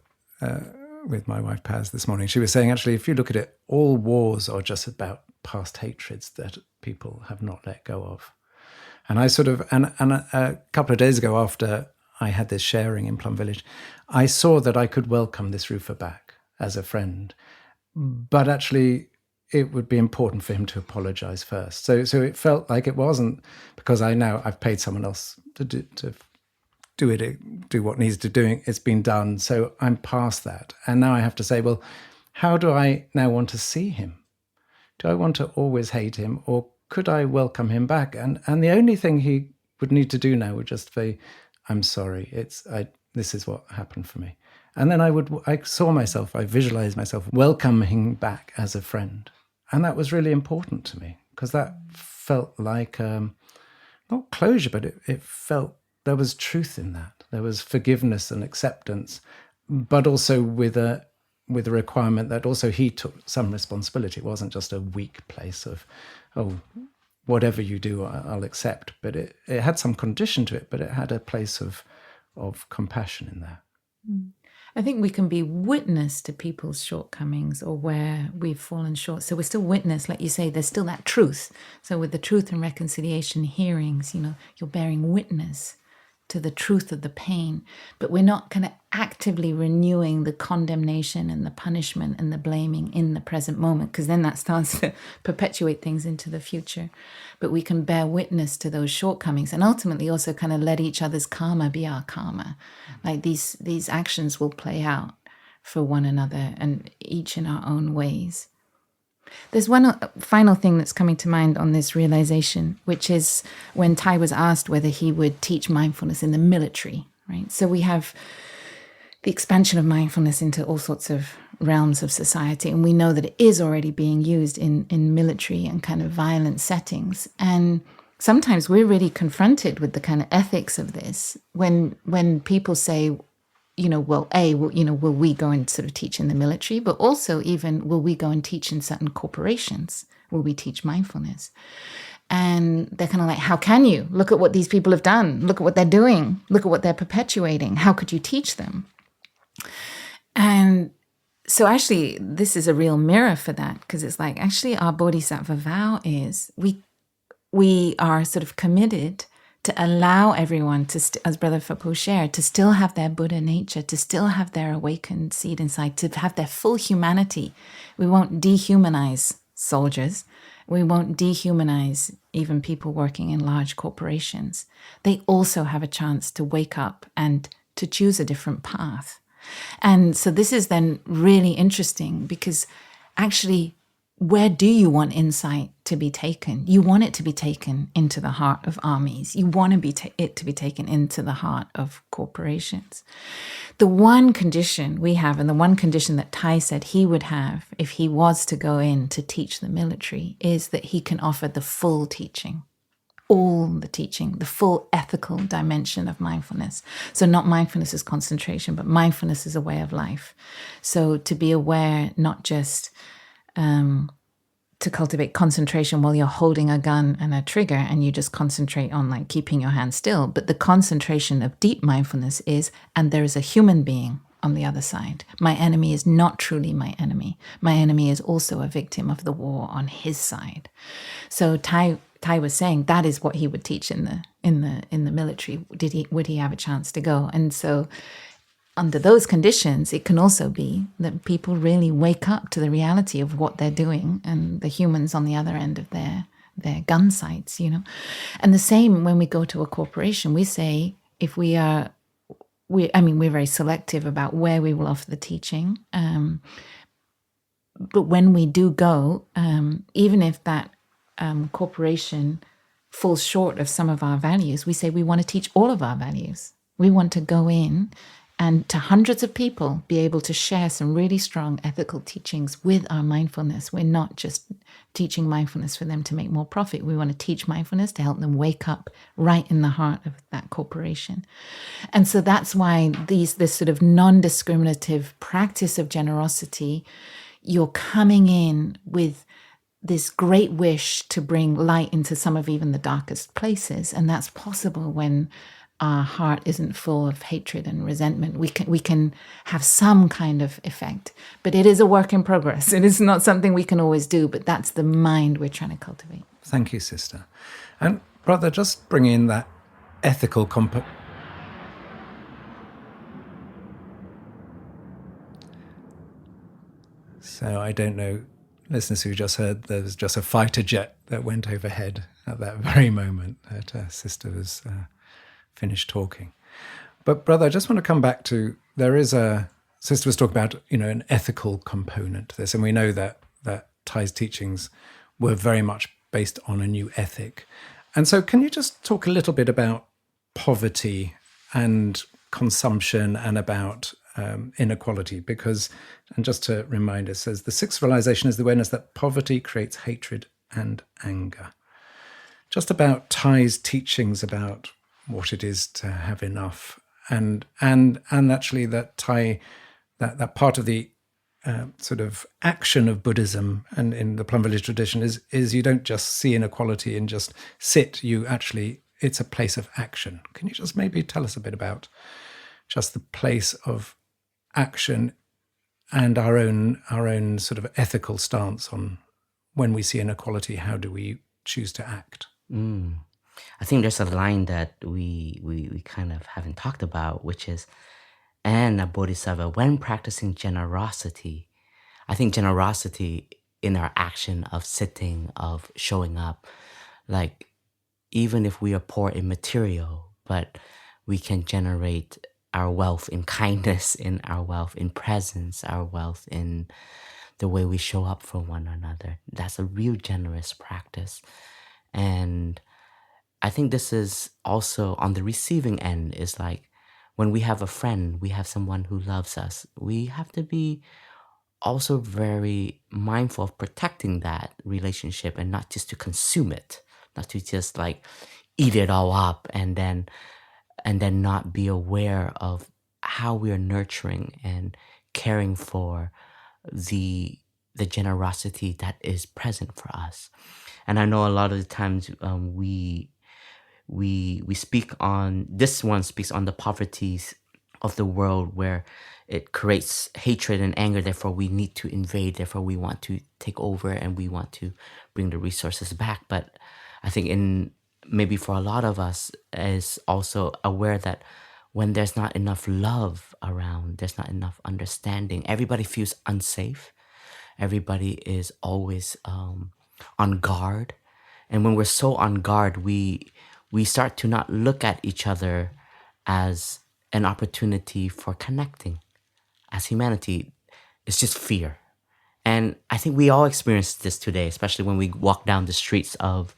with my wife Paz this morning. She was saying, actually, if you look at it, all wars are just about past hatreds that people have not let go of. And I sort of, and a couple of days ago after I had this sharing in Plum Village, I saw that I could welcome this Rufa back as a friend, but actually it would be important for him to apologize first. So it felt like it wasn't because I've paid someone else to do what needs to doing. It's been done. So I'm past that. And now I have to say, well, how do I now want to see him? Do I want to always hate him, or could I welcome him back? And the only thing he would need to do now would just be, I'm sorry, this is what happened for me. And then I visualized myself welcoming back as a friend. And that was really important to me because that felt like, not closure, but it felt there was truth in that. There was forgiveness and acceptance, but also with a requirement that also he took some responsibility. It wasn't just a weak place of, oh, whatever you do, I'll accept. But it had some condition to it, but it had a place of compassion in there. I think we can be witness to people's shortcomings or where we've fallen short. So we're still witness, like you say, there's still that truth. So with the truth and reconciliation hearings, you're bearing witness to the truth of the pain, but we're not kind of actively renewing the condemnation and the punishment and the blaming in the present moment, because then that starts to perpetuate things into the future. But we can bear witness to those shortcomings and ultimately also kind of let each other's karma be our karma. Like these actions will play out for one another and each in our own ways. There's one final thing that's coming to mind on this realization, which is when Tai was asked whether he would teach mindfulness in the military, right? So we have the expansion of mindfulness into all sorts of realms of society, and we know that it is already being used in military and kind of violent settings. And sometimes we're really confronted with the kind of ethics of this when people say, will we go and sort of teach in the military, but also even will we go and teach in certain corporations? Will we teach mindfulness? And they're kind of like, how can you? Look at what these people have done. Look at what they're doing. Look at what they're perpetuating. How could you teach them? And so actually, this is a real mirror for that, because it's like, actually, our bodhisattva vow is we are sort of committed to allow everyone to, as Brother Phap Huu shared, to still have their Buddha nature, to still have their awakened seed inside, to have their full humanity. We won't dehumanize soldiers. We won't dehumanize even people working in large corporations. They also have a chance to wake up and to choose a different path. And so this is then really interesting because actually, where do you want insight to be taken? You want it to be taken into the heart of armies. You want it to be taken into the heart of corporations. The one condition we have, and the one condition that Tai said he would have if he was to go in to teach the military, is that he can offer the full teaching, all the teaching, the full ethical dimension of mindfulness. So not mindfulness as concentration, but mindfulness as a way of life. So to be aware, not just to cultivate concentration while you're holding a gun and a trigger and you just concentrate on like keeping your hand still. But the concentration of deep mindfulness is, and there is a human being on the other side. My enemy is not truly my enemy. My enemy is also a victim of the war on his side. So Tai was saying that is what he would teach in the military. Would he have a chance to go? And so under those conditions, it can also be that people really wake up to the reality of what they're doing and the humans on the other end of their gun sights, And the same when we go to a corporation, we say, if we're very selective about where we will offer the teaching. But when we do go, even if that corporation falls short of some of our values, we say we want to teach all of our values. We want to go in and to hundreds of people be able to share some really strong ethical teachings with our mindfulness. We're not just teaching mindfulness for them to make more profit. We want to teach mindfulness to help them wake up right in the heart of that corporation. And so that's why this sort of non-discriminative practice of generosity, you're coming in with this great wish to bring light into some of even the darkest places. And that's possible when our heart isn't full of hatred and resentment. We can have some kind of effect, but it is a work in progress. It is not something we can always do, but that's the mind we're trying to cultivate. Thank you, sister. And brother, just bring in that ethical So I don't know, listeners who just heard, there was just a fighter jet that went overhead at that very moment that sister was finished talking. But brother, I just want to come back to, sister was talking about, an ethical component to this. And we know that TWOII's teachings were very much based on a new ethic. And so can you just talk a little bit about poverty and consumption and about inequality? Because, and just to remind us, says the sixth realization is the awareness that poverty creates hatred and anger. Just about TWOII's teachings about what it is to have enough, and actually that TWOII, that part of the sort of action of Buddhism and in the Plum Village tradition is you don't just see inequality and just sit. You actually, it's a place of action. Can you just maybe tell us a bit about just the place of action and our own sort of ethical stance on when we see inequality, how do we choose to act? I think there's a line that we kind of haven't talked about, which is, and a bodhisattva, when practicing generosity, I think generosity in our action of sitting, of showing up, like even if we are poor in material, but we can generate our wealth in kindness, in our wealth in presence, our wealth in the way we show up for one another. That's a real generous practice. And I think this is also on the receiving end, is like when we have a friend, we have someone who loves us, we have to be also very mindful of protecting that relationship and not just to consume it, not to just like eat it all up and then not be aware of how we are nurturing and caring for the generosity that is present for us. And I know a lot of the times we speak on, this one speaks on the poverties of the world where it creates hatred and anger, therefore we need to invade, therefore we want to take over and we want to bring the resources back. But I think maybe for a lot of us is also aware that when there's not enough love around, there's not enough understanding, everybody feels unsafe, everybody is always on guard. And when we're so on guard, we start to not look at each other as an opportunity for connecting. As humanity, it's just fear. And I think we all experience this today, especially when we walk down the streets of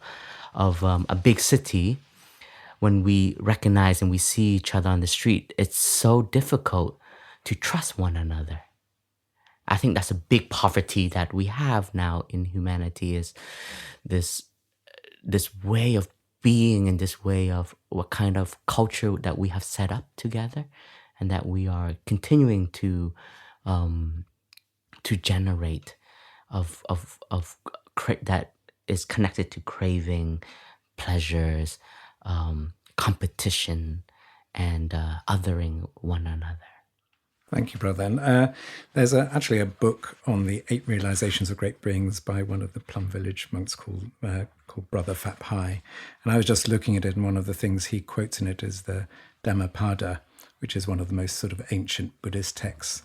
a big city. When we recognize and we see each other on the street, it's so difficult to trust one another. I think that's a big poverty that we have now in humanity, is this way of being and this way of what kind of culture that we have set up together and that we are continuing to generate that is connected to craving, pleasures, competition, and othering one another. Thank you, brother. And there's actually a book on the 8 realizations of great beings by one of the Plum Village monks called Brother Phap Huu. And I was just looking at it, and one of the things he quotes in it is the Dhammapada, which is one of the most sort of ancient Buddhist texts.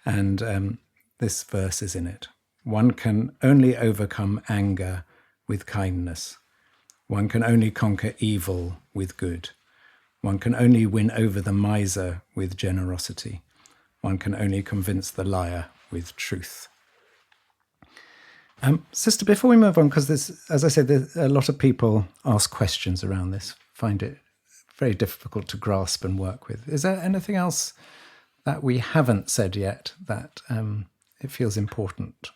And this verse is in it. One can only overcome anger with kindness. One can only conquer evil with good. One can only win over the miser with generosity. One can only convince the liar with truth. Sister, before we move on, because as I said, a lot of people ask questions around this, find it very difficult to grasp and work with. Is there anything else that we haven't said yet that it feels important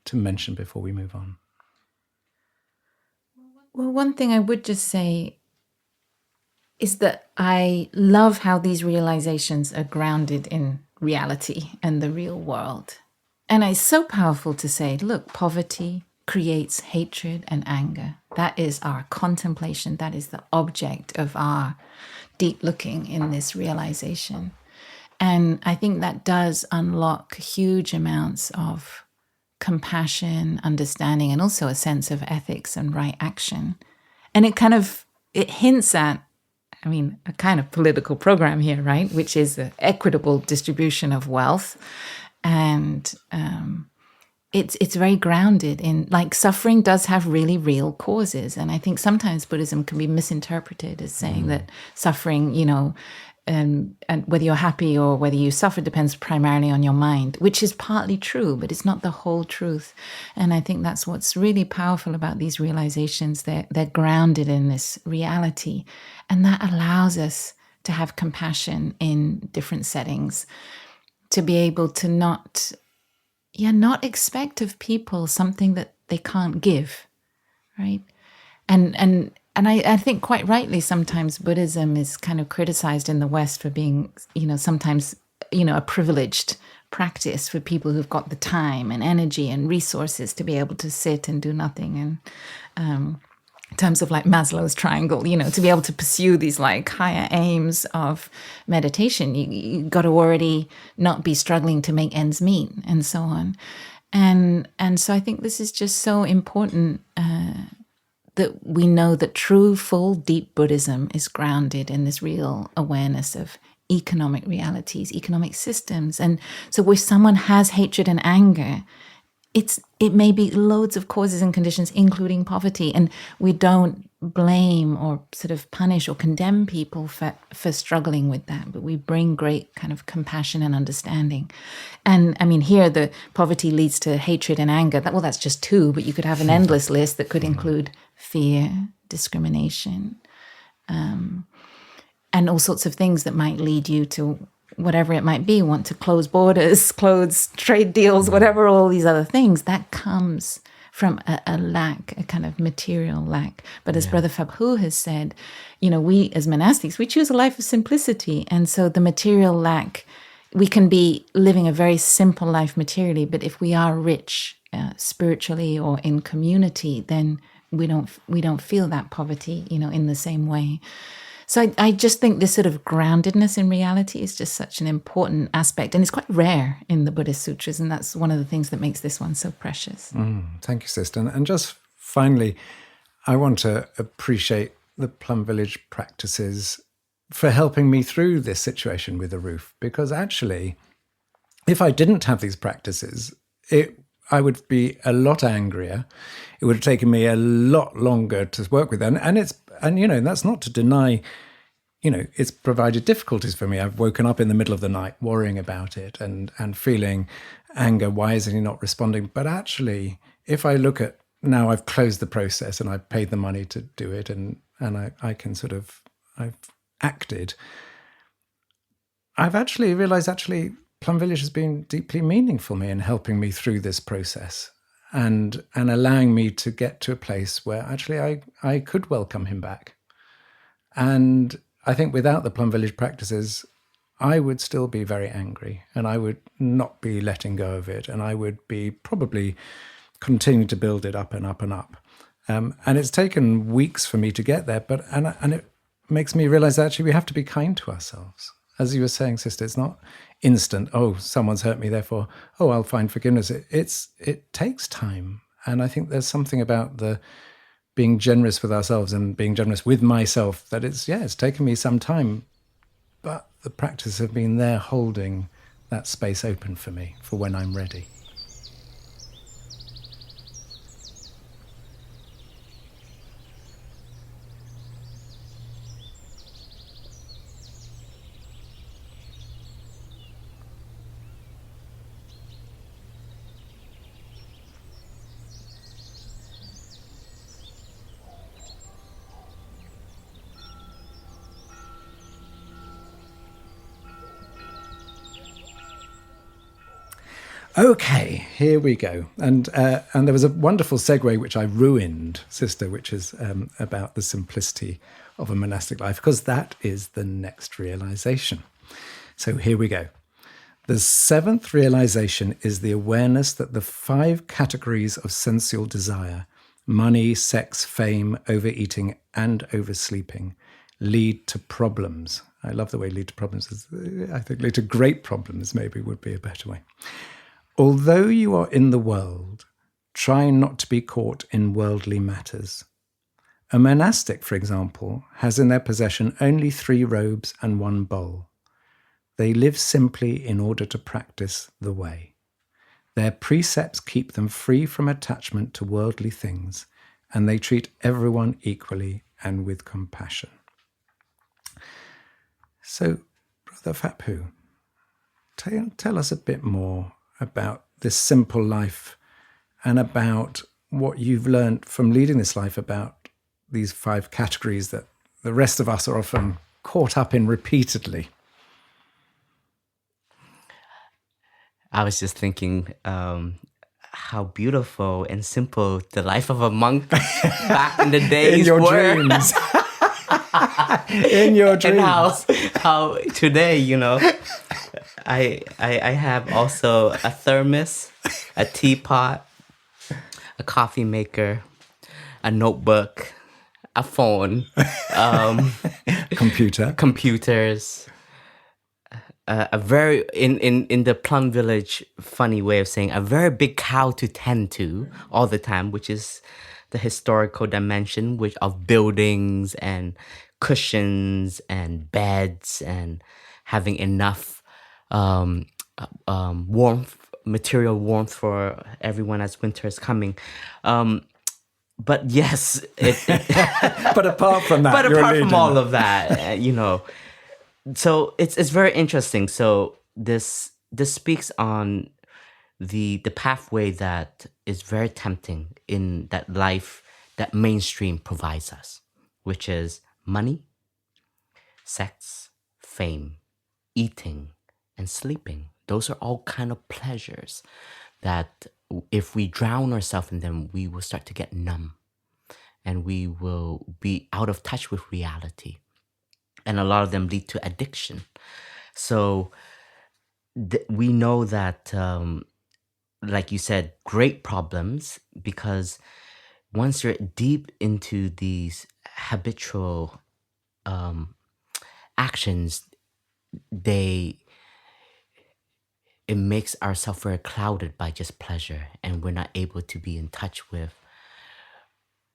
to mention before we move on? Well, one thing I would just say is that I love how these realizations are grounded in reality and the real world. And it's so powerful to say, look, poverty creates hatred and anger. That is our contemplation. That is the object of our deep looking in this realization. And I think that does unlock huge amounts of compassion, understanding, and also a sense of ethics and right action. And it hints at, a kind of political program here, right? Which is the equitable distribution of wealth. And it's very grounded in, like, suffering does have really real causes. And I think sometimes Buddhism can be misinterpreted as saying that suffering, and whether you're happy or whether you suffer depends primarily on your mind, which is partly true, but it's not the whole truth. And I think that's what's really powerful about these realizations. They're grounded in this reality. And that allows us to have compassion in different settings, to be able to not expect of people something that they can't give, right? And I think quite rightly sometimes Buddhism is kind of criticized in the West for being, sometimes, a privileged practice for people who've got the time and energy and resources to be able to sit and do nothing. And in terms of like Maslow's triangle, to be able to pursue these like higher aims of meditation, you got to already not be struggling to make ends meet and so on. And so I think this is just so important, that we know that true, full, deep Buddhism is grounded in this real awareness of economic realities, economic systems. And so where someone has hatred and anger, it may be loads of causes and conditions, including poverty. And we don't blame or sort of punish or condemn people for struggling with that, but we bring great kind of compassion and understanding. And here the poverty leads to hatred and anger. That's just two, but you could have an endless list that could include fear, discrimination, and all sorts of things that might lead you to whatever it might be, want to close borders, close trade deals, whatever, all these other things. That comes from a lack, a kind of material lack. But as Brother Phap Huu has said, we as monastics, we choose a life of simplicity. And so the material lack, we can be living a very simple life materially, but if we are rich spiritually or in community, then we don't feel that poverty, in the same way. So I just think this sort of groundedness in reality is just such an important aspect, and it's quite rare in the Buddhist sutras, and that's one of the things that makes this one so precious. Thank you, Sister. And just finally, I want to appreciate the Plum Village practices for helping me through this situation with the roof, because actually, if I didn't have these practices, I would be a lot angrier. It would have taken me a lot longer to work with them. And that's not to deny, it's provided difficulties for me. I've woken up in the middle of the night worrying about it and feeling anger. Why isn't he not responding? But actually, if I look at now, I've closed the process and I've paid the money to do it, and I can I've acted. I've actually realized Plum Village has been deeply meaningful for me in helping me through this process and allowing me to get to a place where actually I could welcome him back. And I think without the Plum Village practices, I would still be very angry and I would not be letting go of it. And I would be probably continuing to build it up and up and up. And it's taken weeks for me to get there, and it makes me realize that actually we have to be kind to ourselves. As you were saying, Sister, it's not instant, someone's hurt me, therefore, I'll find forgiveness. It takes time. And I think there's something about the being generous with ourselves and being generous with myself that it's taken me some time, but the practice have been there holding that space open for me for when I'm ready. Okay, here we go. And there was a wonderful segue which I ruined, sister, which is about the simplicity of a monastic life, because that is the next realization. So here we go. The seventh realization is the awareness that the 5 categories of sensual desire, money, sex, fame, overeating, and oversleeping, lead to problems. I love the way lead to problems. I think lead to great problems maybe would be a better way. Although you are in the world, try not to be caught in worldly matters. A monastic, for example, has in their possession only 3 robes and 1 bowl. They live simply in order to practice the way. Their precepts keep them free from attachment to worldly things, and they treat everyone equally and with compassion. So, Brother Phap Huu, tell us a bit more about this simple life and about what you've learned from leading this life about these 5 categories that the rest of us are often caught up in repeatedly. I was just thinking how beautiful and simple the life of a monk back in the days In your were. dreams. In your dreams. And how today, I have also a thermos, a teapot, a coffee maker, a notebook, a phone, computers, a very in the Plum Village funny way of saying a very big cow to tend to all the time, which is the historical dimension of buildings and cushions and beds and having enough material warmth for everyone as winter is coming. But yes, But apart from that, but you're apart from leading. all of that, so it's very interesting. So this speaks on the pathway that is very tempting in that life that mainstream provides us, which is money, sex, fame, eating, and sleeping. Those are all kind of pleasures that if we drown ourselves in them, we will start to get numb and we will be out of touch with reality. And a lot of them lead to addiction. So we know that, like you said, great problems, because once you're deep into these habitual actions, it makes ourselves very clouded by just pleasure, and we're not able to be in touch with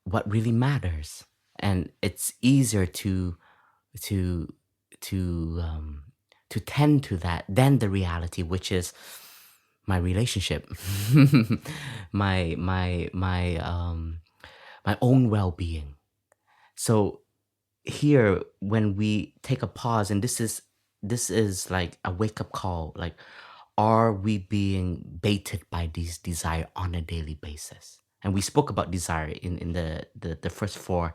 what really matters. And it's easier to tend to that than the reality, which is my relationship, my own well-being. So here, when we take a pause, and this is like a wake-up call, like, are we being baited by these desire on a daily basis? And we spoke about desire in the first 4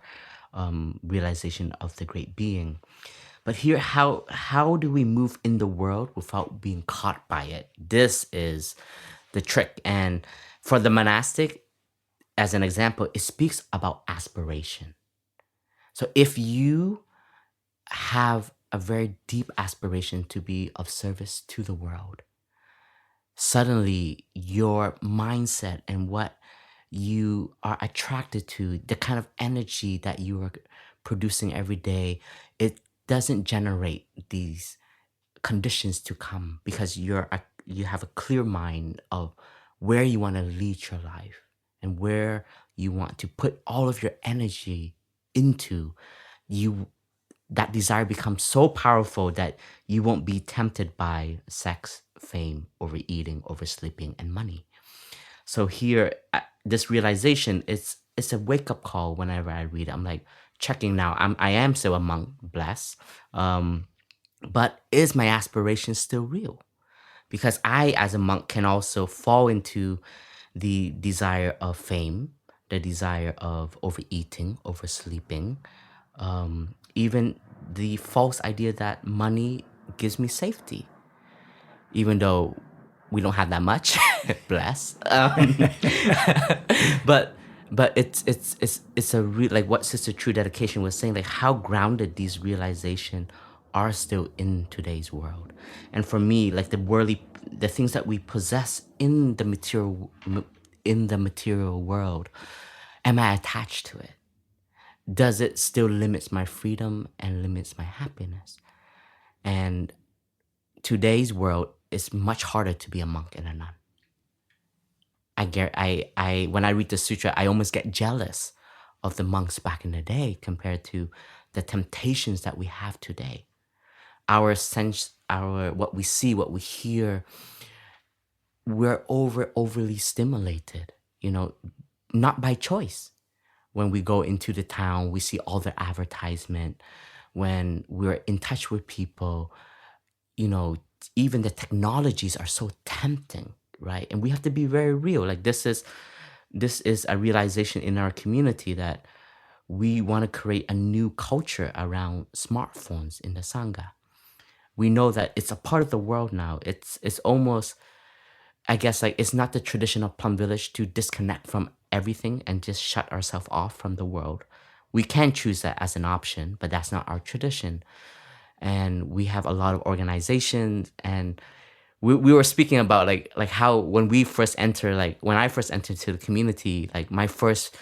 realization of the great being. But here, how do we move in the world without being caught by it? This is the trick. And for the monastic, as an example, it speaks about aspiration. So if you have a very deep aspiration to be of service to the world, suddenly your mindset and what you are attracted to, the kind of energy that you are producing every day, it doesn't generate these conditions to come, because you have a clear mind of where you want to lead your life and where you want to put all of your energy into. That desire becomes so powerful that you won't be tempted by sex, fame, overeating, oversleeping, and money. So here, this realization, it's a wake-up call whenever I read it. I'm like checking now. I am still a monk, blessed. But is my aspiration still real? Because I, as a monk, can also fall into the desire of fame, the desire of overeating, oversleeping, even the false idea that money gives me safety. Even though we don't have that much. Bless. But it's a real, like what Sister True Dedication was saying, like how grounded these realizations are still in today's world. And for me, like the things that we possess in the material world, am I attached to it? Does it still limits my freedom and limits my happiness? And today's world is much harder to be a monk and a nun. I when I read the sutra, I almost get jealous of the monks back in the day compared to the temptations that we have today. Our sense, what we see, what we hear, we're overly stimulated, not by choice. When we go into the town, we see all the advertisement. When we're in touch with people, even the technologies are so tempting, right? And we have to be very real. Like this is a realization in our community that we want to create a new culture around smartphones in the Sangha. We know that it's a part of the world now. It's almost, I guess, like it's not the tradition of Plum Village to disconnect from everything and just shut ourselves off from the world. We can choose that as an option, but that's not our tradition. And we have a lot of organizations, and we were speaking about like how when I first entered to the community, like my first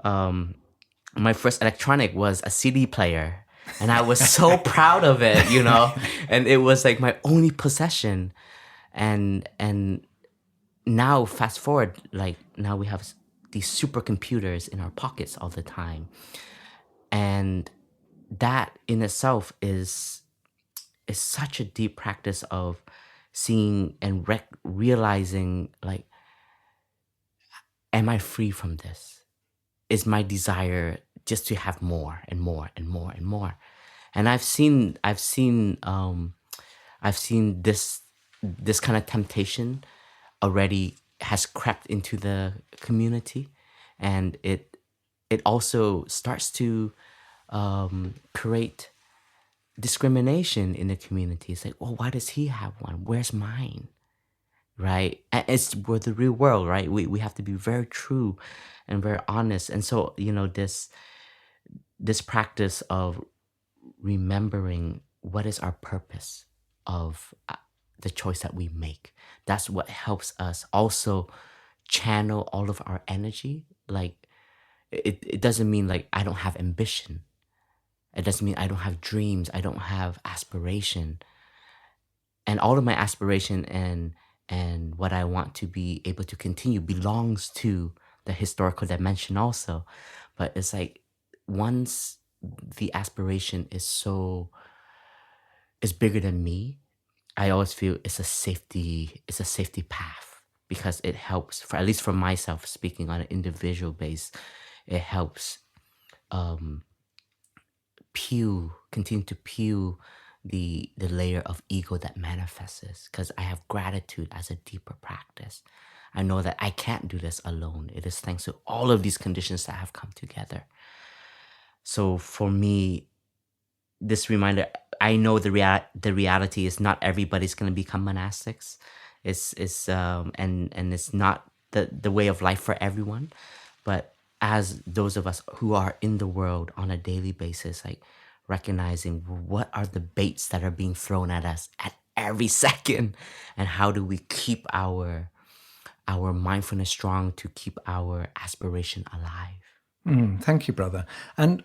electronic was a CD player, and I was so proud of it, and it was like my only possession. And now fast forward, like now we have these supercomputers in our pockets all the time, and that in itself is such a deep practice of seeing and realizing, like, am I free from this? Is my desire just to have more and more and more and more? And I've seen this kind of temptation already has crept into the community, and it also starts to create discrimination in the community. It's like, well, why does he have one? Where's mine? Right? And we're the real world, right? We have to be very true and very honest. And so, this practice of remembering what is our purpose of the choice that we make, that's what helps us also channel all of our energy. Like, it doesn't mean like I don't have ambition. It doesn't mean I don't have dreams. I don't have aspiration. And all of my aspiration and what I want to be able to continue belongs to the historical dimension also. But it's like once the aspiration is bigger than me, I always feel it's a safety path, because it helps, for at least for myself, speaking on an individual base, it helps continue to peel the layer of ego that manifests, because I have gratitude as a deeper practice. I know that I can't do this alone. It is thanks to all of these conditions that have come together. So for me, this reminder, I know the reality is not everybody's going to become monastics. And it's not the way of life for everyone. But as those of us who are in the world on a daily basis, like recognizing what are the baits that are being thrown at us at every second, and how do we keep our mindfulness strong to keep our aspiration alive. Thank you, brother. And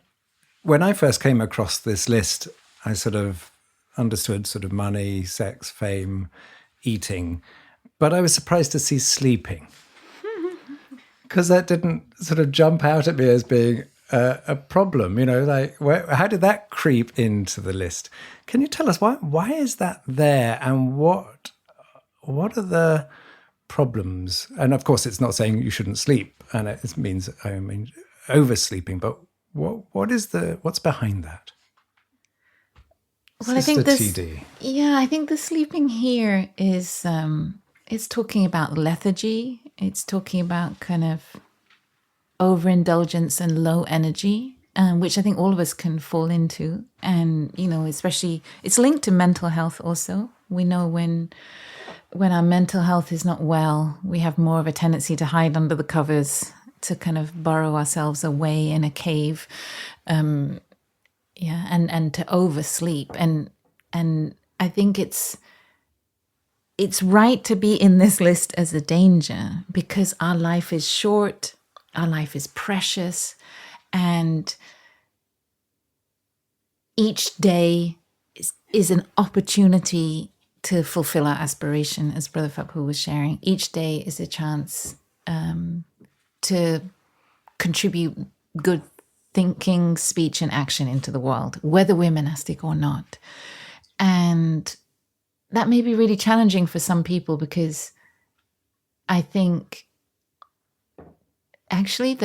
when I first came across this list, I sort of understood sort of money, sex, fame, eating, but I was surprised to see sleeping, because that didn't sort of jump out at me as being a problem. Like how did that creep into the list? Can you tell us why is that there, and what are the problems? And of course, it's not saying you shouldn't sleep, and it means oversleeping, but what's behind that? Well, I think I think the sleeping here is it's talking about lethargy. It's talking about kind of overindulgence and low energy, which I think all of us can fall into. And, especially it's linked to mental health also. We know when when our mental health is not well, we have more of a tendency to hide under the covers, to kind of burrow ourselves away in a cave, and to oversleep. And I think it's right to be in this list as a danger, because our life is short, our life is precious, and each day is an opportunity to fulfill our aspiration, as Brother Phap Huu was sharing. Each day is a chance to contribute good thinking, speech, and action into the world, whether we're monastic or not. And that may be really challenging for some people, because I think actually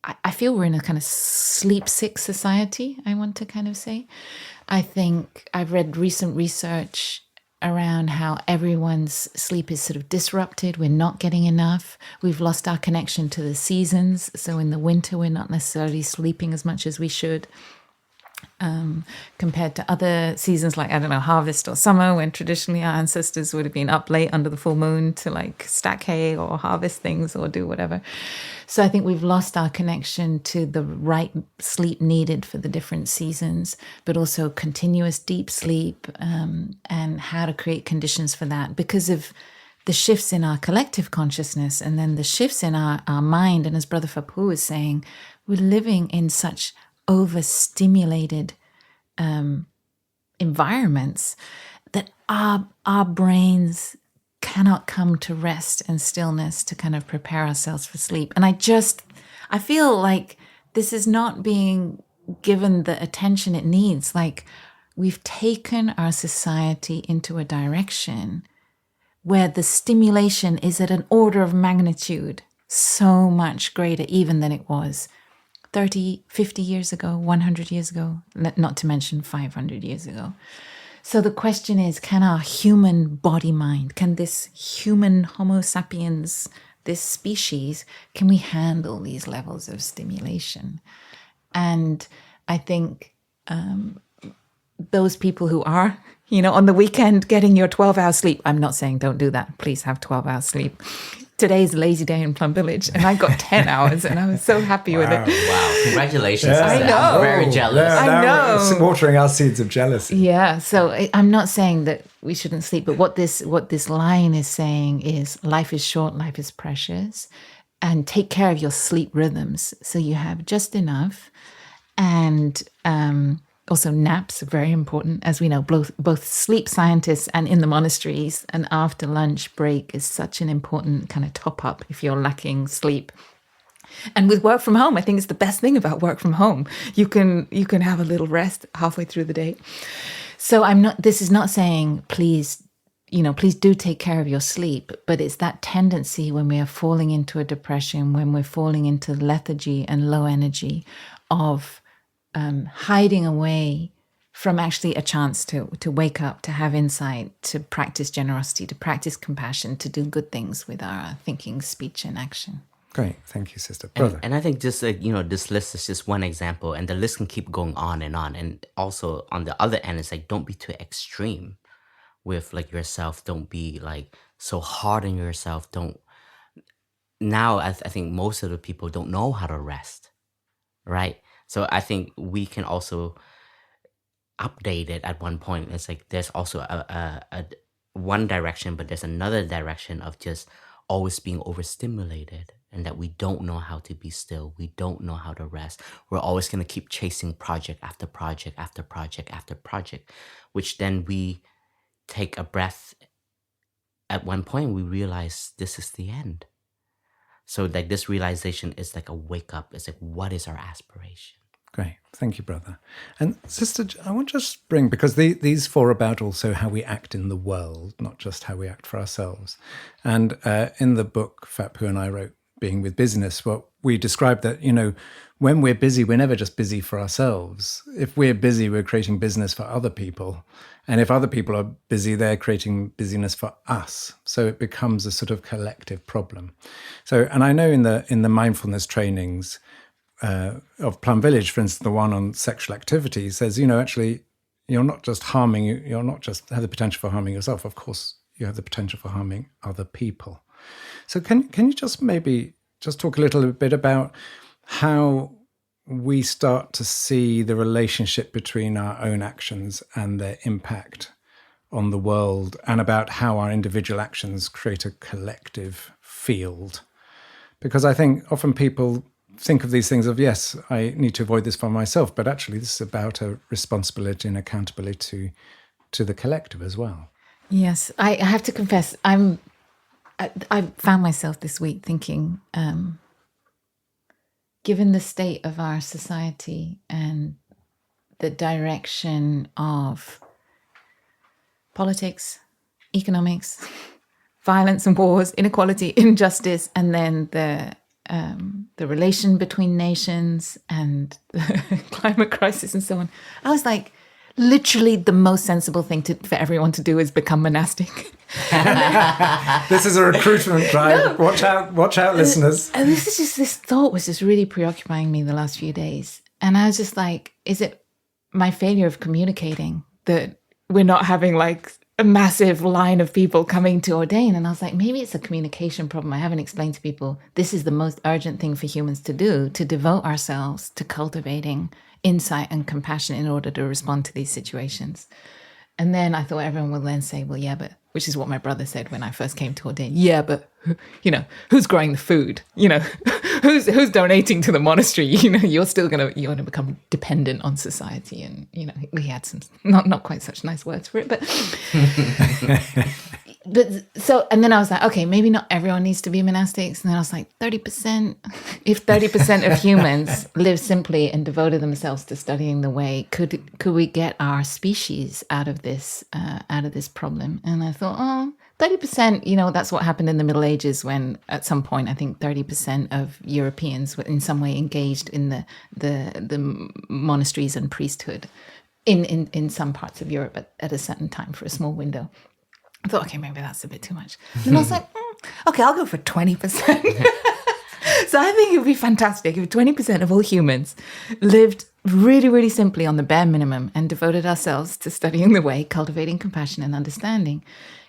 I feel we're in a kind of sleep sick society, I want to kind of say. I think I've read recent research around how everyone's sleep is sort of disrupted. We're not getting enough. We've lost our connection to the seasons. So in the winter, we're not necessarily sleeping as much as we should, compared to other seasons like, I don't know, harvest or summer, when traditionally our ancestors would have been up late under the full moon to like stack hay or harvest things or do whatever. So I think we've lost our connection to the right sleep needed for the different seasons, but also continuous deep sleep, and how to create conditions for that because of the shifts in our collective consciousness and then the shifts in our mind. And as Brother Phap Huu is saying, we're living in such overstimulated environments that our brains cannot come to rest and stillness to kind of prepare ourselves for sleep. And I feel like this is not being given the attention it needs. Like, we've taken our society into a direction where the stimulation is at an order of magnitude so much greater even than it was 30, 50 years ago, 100 years ago, not to mention 500 years ago. So the question is, can our human body mind, can this human Homo sapiens, this species, can we handle these levels of stimulation? And I think those people who are, on the weekend getting your 12-hour sleep, I'm not saying don't do that. Please have 12 hours sleep. Today's a lazy day in Plum Village, and I got 10 hours, and I was so happy with it. Wow, congratulations. Yeah. I know. I'm very jealous. Yeah, I know. We're watering our seeds of jealousy. Yeah, so I'm not saying that we shouldn't sleep, but what this line is saying is life is short, life is precious, and take care of your sleep rhythms so you have just enough. And also naps are very important. As we know, both sleep scientists and in the monasteries, an after lunch break is such an important kind of top up if you're lacking sleep. And with work from home, I think it's the best thing about work from home. You can have a little rest halfway through the day. So this is not saying please do take care of your sleep, but it's that tendency when we are falling into a depression, when we're falling into lethargy and low energy, of hiding away from actually a chance to wake up, to have insight, to practice generosity, to practice compassion, to do good things with our thinking, speech, and action. Great. Thank you, Sister. Brother. And I think just this list is just one example, and the list can keep going on. And also on the other end, it's like, don't be too extreme with like yourself. Don't be like so hard on yourself. Now I think most of the people don't know how to rest, right? So I think we can also update it at one point. It's like there's also a one direction, but there's another direction of just always being overstimulated, and that we don't know how to be still. We don't know how to rest. We're always going to keep chasing project after project after project after project, which then we take a breath. At one point, we realize this is the end. So like this realization is like a wake up. It's like, what is our aspiration? Great. Thank you, brother. And Sister, I want to just bring, because these four are about also how we act in the world, not just how we act for ourselves. And in the book Phap Huu and I wrote, Being with Busyness, what we described that, when we're busy, we're never just busy for ourselves. If we're busy, we're creating business for other people. And if other people are busy, they're creating busyness for us. So it becomes a sort of collective problem. So, and I know in the mindfulness trainings of Plum Village, for instance, the one on sexual activity says, actually, you're not just have the potential for harming yourself. Of course, you have the potential for harming other people. So can you just maybe just talk a little bit about how we start to see the relationship between our own actions and their impact on the world, and about how our individual actions create a collective field? Because I think often people think of these things of, yes, I need to avoid this for myself, but actually this is about a responsibility and accountability to the collective as well. Yes, I have to confess, I found myself this week thinking, given the state of our society and the direction of politics, economics, violence and wars, inequality, injustice, and then the relation between nations and the climate crisis and so on, I was like, literally the most sensible thing for everyone to do is become monastic. This is a recruitment drive. No. Watch out, listeners. And this thought was just really preoccupying me the last few days. And I was just like, is it my failure of communicating that we're not having like a massive line of people coming to ordain? And I was like, maybe it's a communication problem. I haven't explained to people this is the most urgent thing for humans to do, to devote ourselves to cultivating insight and compassion in order to respond to these situations. And then I thought everyone would then say, well, yeah, but, which is what my brother said when I first came to ordain. Yeah, but, who's growing the food? Who's donating to the monastery? You're going to become dependent on society. And, we had some, not quite such nice words for it, but so, and then I was like, okay, maybe not everyone needs to be monastics. And then I was like, 30%, if 30% of humans live simply and devoted themselves to studying the way, could we get our species out of this problem? And I thought, 30%, that's what happened in the Middle Ages, when at some point, I think 30% of Europeans were in some way engaged in the monasteries and priesthood in some parts of Europe at a certain time for a small window. I thought, okay, maybe that's a bit too much. And I was like, okay, I'll go for 20%. So I think it would be fantastic if 20% of all humans lived really, really simply on the bare minimum and devoted ourselves to studying the way, cultivating compassion and understanding.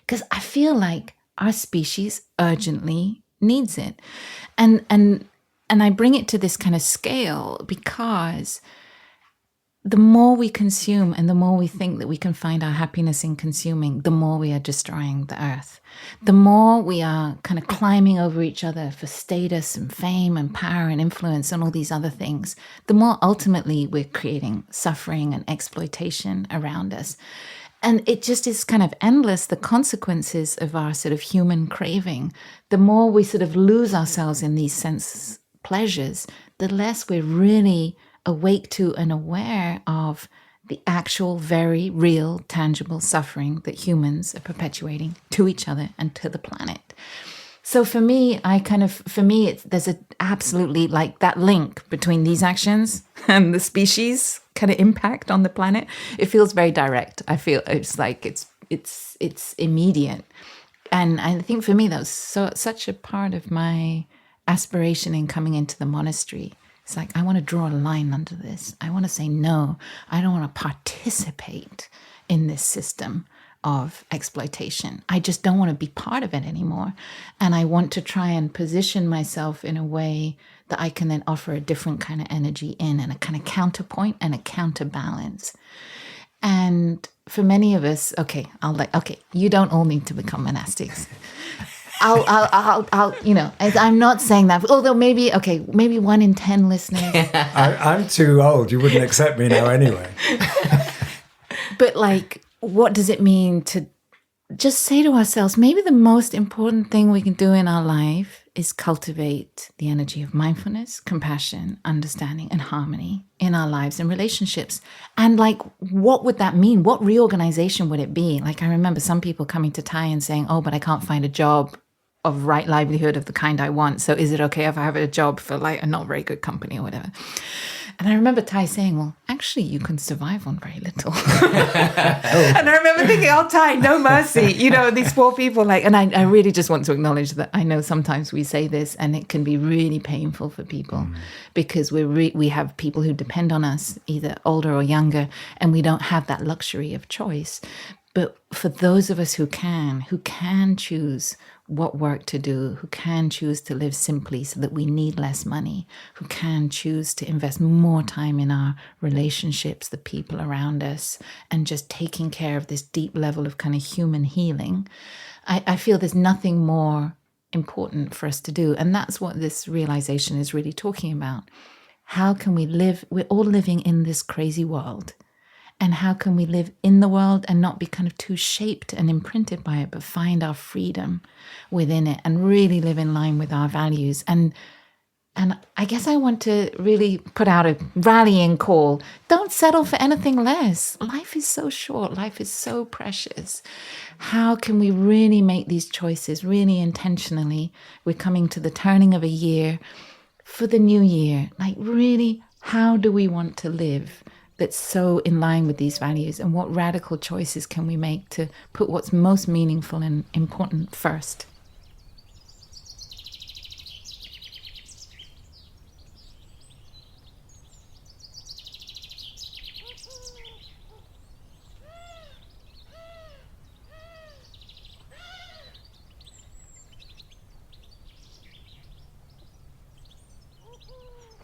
Because I feel like our species urgently needs it. And I bring it to this kind of scale because the more we consume and the more we think that we can find our happiness in consuming, the more we are destroying the earth. The more we are kind of climbing over each other for status and fame and power and influence and all these other things, the more ultimately we're creating suffering and exploitation around us. And it just is kind of endless, the consequences of our sort of human craving. The more we sort of lose ourselves in these sense pleasures, the less we're really awake to and aware of the actual, very real, tangible suffering that humans are perpetuating to each other and to the planet. So for me, there's a absolutely like that link between these actions and the species kind of impact on the planet. It feels very direct. I feel it's like it's immediate. And I think for me, that was such a part of my aspiration in coming into the monastery. It's like, I want to draw a line under this. I want to say, no, I don't want to participate in this system of exploitation. I just don't want to be part of it anymore. And I want to try and position myself in a way that I can then offer a different kind of energy in, and a kind of counterpoint and a counterbalance. And for many of us, okay, you don't all need to become monastics. I'm not saying that, although maybe 1 in 10 listeners. I'm too old. You wouldn't accept me now anyway. But like, what does it mean to just say to ourselves, maybe the most important thing we can do in our life is cultivate the energy of mindfulness, compassion, understanding, and harmony in our lives and relationships. And like, what would that mean? What reorganization would it be? Like, I remember some people coming to Thai and saying, oh, but I can't find a job of right livelihood of the kind I want. So is it okay if I have a job for like a not very good company or whatever? And I remember Thai saying, well, actually, you can survive on very little. And I remember thinking, oh, Thai, no mercy. These poor people, like, and I really just want to acknowledge that I know sometimes we say this and it can be really painful for people because we have people who depend on us, either older or younger, and we don't have that luxury of choice. But for those of us who can choose what work to do, who can choose to live simply so that we need less money, who can choose to invest more time in our relationships, the people around us, and just taking care of this deep level of kind of human healing, I feel there's nothing more important for us to do. And that's what this realization is really talking about. How can we live? We're all living in this crazy world. And how can we live in the world and not be kind of too shaped and imprinted by it, but find our freedom within it and really live in line with our values? And I guess I want to really put out a rallying call. Don't settle for anything less. Life is so short. Life is so precious. How can we really make these choices really intentionally? We're coming to the turning of a year for the new year. Like, really, how do we want to live that's so in line with these values? And what radical choices can we make to put what's most meaningful and important first?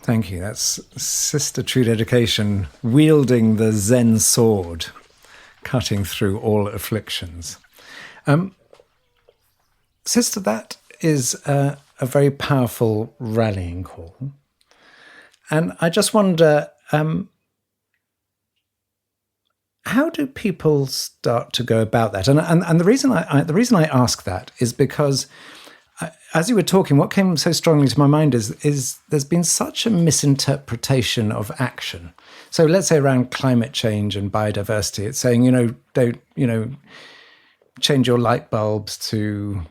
Thank you. That's Sister True Dedication wielding the Zen sword, cutting through all afflictions. Sister, that is a very powerful rallying call. And I just wonder, how do people start to go about that? And the reason I ask that is because, as you were talking, what came so strongly to my mind is there's been such a misinterpretation of action. So let's say around climate change and biodiversity, it's saying, don't, change your light bulbs to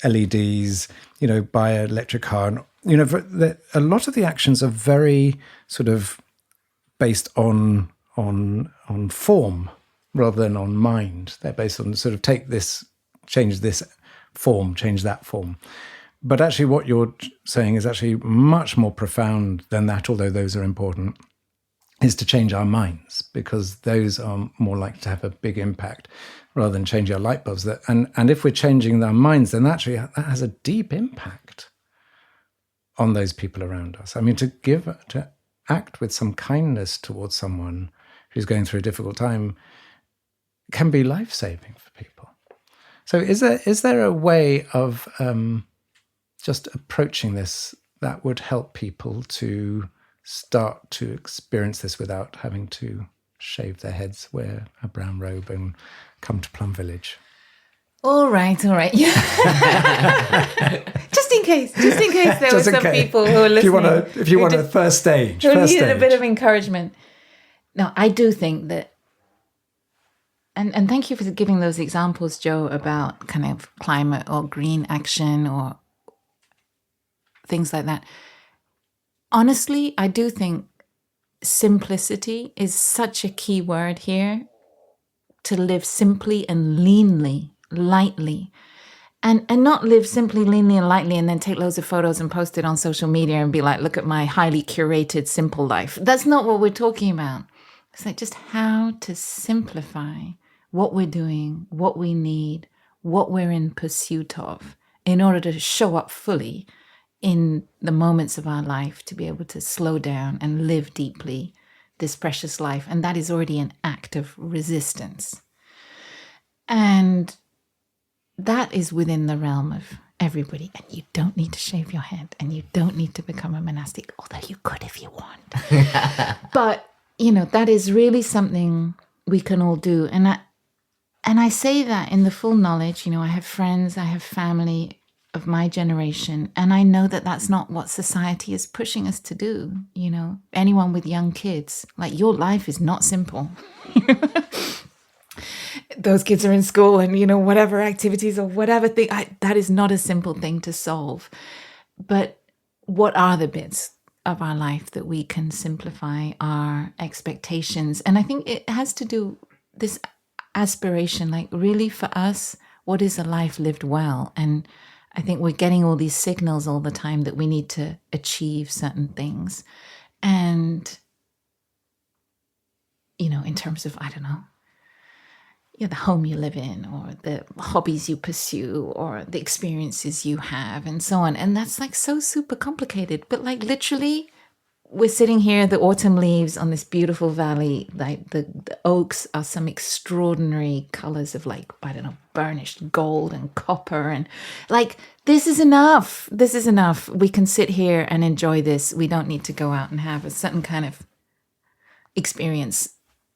LEDs, buy an electric car. And, a lot of the actions are very sort of based on form rather than on mind. They're based on sort of take this, change this form, change that form. But actually what you're saying is actually much more profound than that, although those are important, is to change our minds, because those are more likely to have a big impact rather than change our light bulbs. And if we're changing our minds, then actually that has a deep impact on those people around us. I mean, to act with some kindness towards someone who's going through a difficult time can be life-saving for people. So is there a way of just approaching this that would help people to start to experience this without having to shave their heads, wear a brown robe and come to Plum Village? All right. Yeah. just in case there were some people who are listening. If you want a first stage. Who needed a bit of encouragement. Now, I do think that, and thank you for giving those examples, Jo, about kind of climate or green action or things like that. Honestly, I do think simplicity is such a key word here. To live simply and leanly, lightly, and not live simply, leanly, and lightly, and then take loads of photos and post it on social media and be like, look at my highly curated, simple life. That's not what we're talking about. It's like just how to simplify what we're doing, what we need, what we're in pursuit of, in order to show up fully in the moments of our life, to be able to slow down and live deeply this precious life. And that is already an act of resistance. And that is within the realm of everybody. And you don't need to shave your head, and you don't need to become a monastic, although you could if you want. But, that is really something we can all do. And I say that in the full knowledge, I have friends, I have family of my generation, and I know that that's not what society is pushing us to do. Anyone with young kids, like, your life is not simple. Those kids are in school and, whatever activities or whatever thing, that is not a simple thing to solve. But what are the bits of our life that we can simplify our expectations? And I think it has to do this aspiration, like, really for us, what is a life lived well? And I think we're getting all these signals all the time that we need to achieve certain things. And, in terms of, I don't know, the home you live in, or the hobbies you pursue, or the experiences you have, and so on. And that's like so super complicated. But like literally, we're sitting here, the autumn leaves on this beautiful valley, like the oaks are some extraordinary colors of like, I don't know, burnished gold and copper. And like, this is enough. This is enough. We can sit here and enjoy this. We don't need to go out and have a certain kind of experience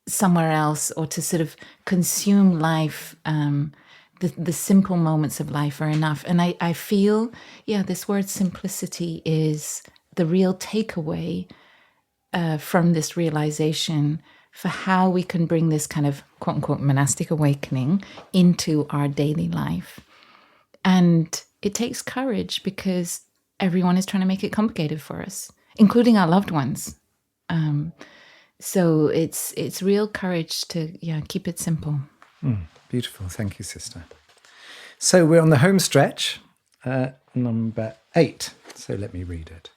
somewhere else, or to sort of consume life. The simple moments of life are enough. And I feel, this word simplicity is the real takeaway from this realization for how we can bring this kind of quote unquote monastic awakening into our daily life. And it takes courage, because everyone is trying to make it complicated for us, including our loved ones. So it's real courage to keep it simple. Beautiful. Thank you, sister. So we're on the home stretch, number 8. So let me read it.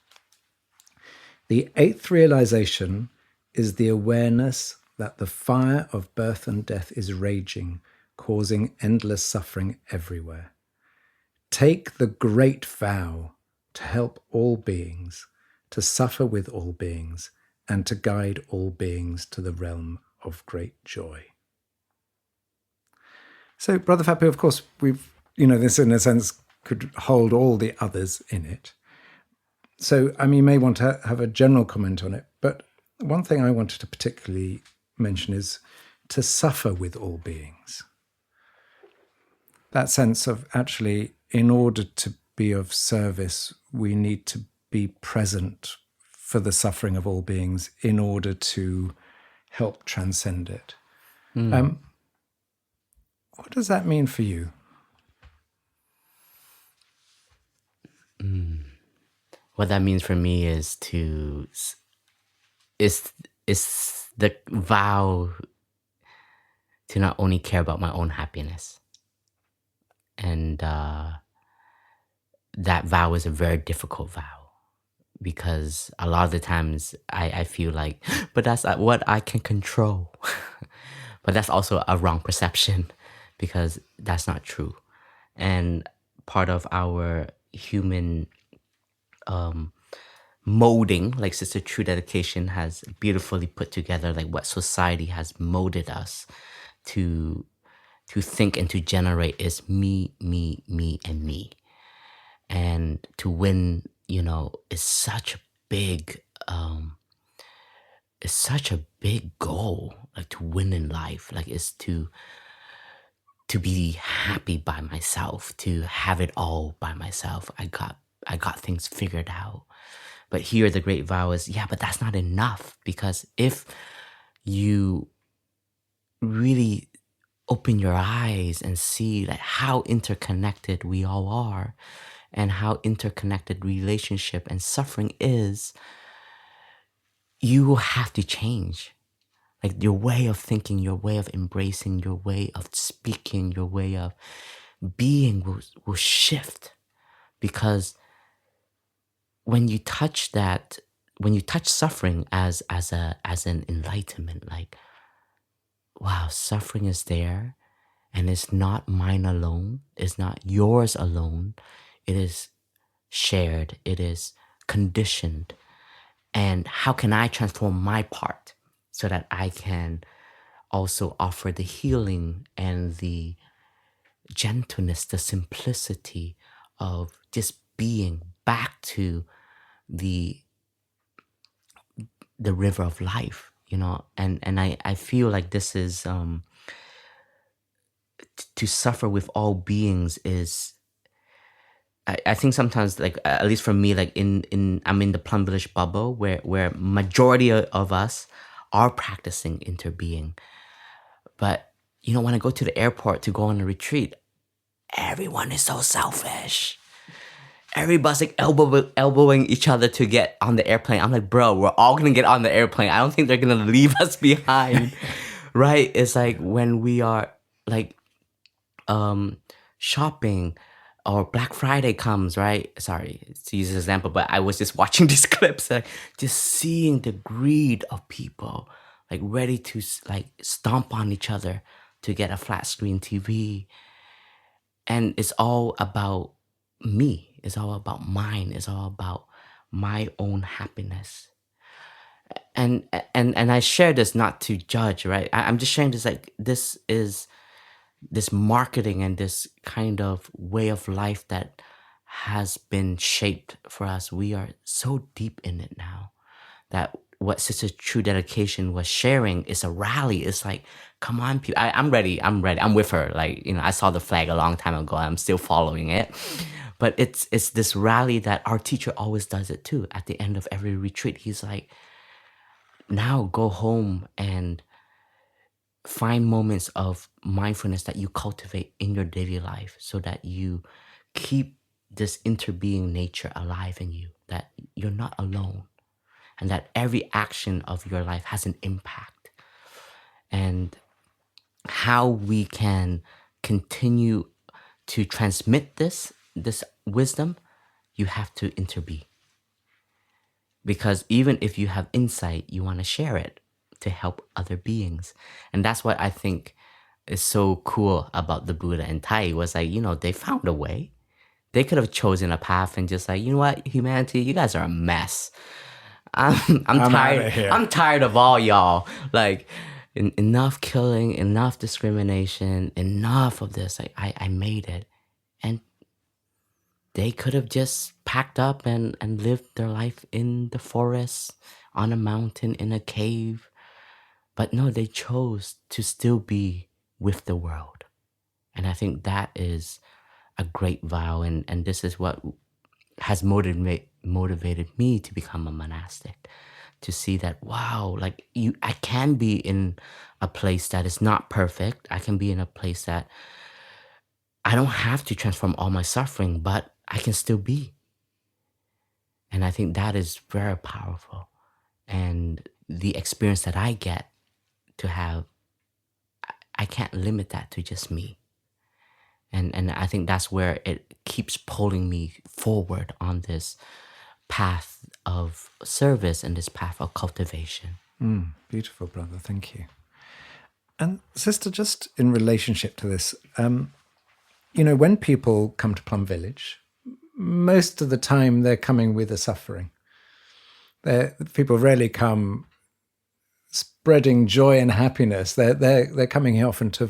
The 8th realization is the awareness that the fire of birth and death is raging, causing endless suffering everywhere. Take the great vow to help all beings, to suffer with all beings, and to guide all beings to the realm of great joy. So, Brother Phap Huu, of course, this in a sense could hold all the others in it. So, you may want to have a general comment on it, but one thing I wanted to particularly mention is to suffer with all beings. That sense of actually, in order to be of service, we need to be present for the suffering of all beings in order to help transcend it. What does that mean for you? What that means for me is the vow to not only care about my own happiness. And that vow is a very difficult vow, because a lot of the times I feel like, but that's what I can control. But that's also a wrong perception, because that's not true. And part of our human molding, like Sister True Dedication has beautifully put together, like what society has molded us to think and to generate is me, me, me, and me. And to win, is such a big goal, like to win in life, like is to be happy by myself, to have it all by myself. I got things figured out. But here the great vow is, but that's not enough, because if you really open your eyes and see like how interconnected we all are, and how interconnected relationship and suffering is, you will have to change. Like your way of thinking, your way of embracing, your way of speaking, your way of being will shift. Because when you touch suffering as an enlightenment, like, wow, suffering is there, and it's not mine alone, it's not yours alone. It is shared, it is conditioned. And how can I transform my part so that I can also offer the healing and the gentleness, the simplicity of just being back to the river of life, and I feel like this is to suffer with all beings is, I think sometimes, like at least for me, like I'm in the Plum Village bubble where majority of us are practicing interbeing. But when I go to the airport to go on a retreat, everyone is so selfish. Everybody's like elbowing each other to get on the airplane. I'm like, bro, we're all gonna get on the airplane. I don't think they're gonna leave us behind. Right? It's like when we are like shopping, or Black Friday comes, right? Sorry to use this example, but I was just watching these clips, like just seeing the greed of people, like ready to like stomp on each other to get a flat screen TV. And it's all about me. It's all about mine. It's all about my own happiness. And I share this not to judge, right? I'm just sharing this, like, this is this marketing and this kind of way of life that has been shaped for us. We are so deep in it now that what Sister True Dedication was sharing is a rally. It's like, come on, people. I'm ready. I'm with her. Like, I saw the flag a long time ago. I'm still following it. But it's this rally that our teacher always does it too. At the end of every retreat, he's like, now go home and find moments of mindfulness that you cultivate in your daily life so that you keep this interbeing nature alive in you, that you're not alone, and that every action of your life has an impact. And how we can continue to transmit this wisdom, you have to interbe. Because even if you have insight, you want to share it to help other beings. And that's what I think is so cool about the Buddha and Tai, was like, they found a way. They could have chosen a path and just like, you know what, humanity, you guys are a mess. I'm tired. I'm tired of all y'all. Like, enough killing, enough discrimination, enough of this. Like, I made it. And they could have just packed up and lived their life in the forest, on a mountain, in a cave. But no, they chose to still be with the world. And I think that is a great vow. And this is what has motivated me to become a monastic. To see that, wow, like I can be in a place that is not perfect. I can be in a place that I don't have to transform all my suffering, but I can still be. And I think that is very powerful. And the experience that I get to have, I can't limit that to just me. And I think that's where it keeps pulling me forward on this path of service and this path of cultivation. Beautiful, brother. Thank you. And sister, just in relationship to this, when people come to Plum Village, most of the time they're coming with a suffering. People rarely come spreading joy and happiness. They're coming here often to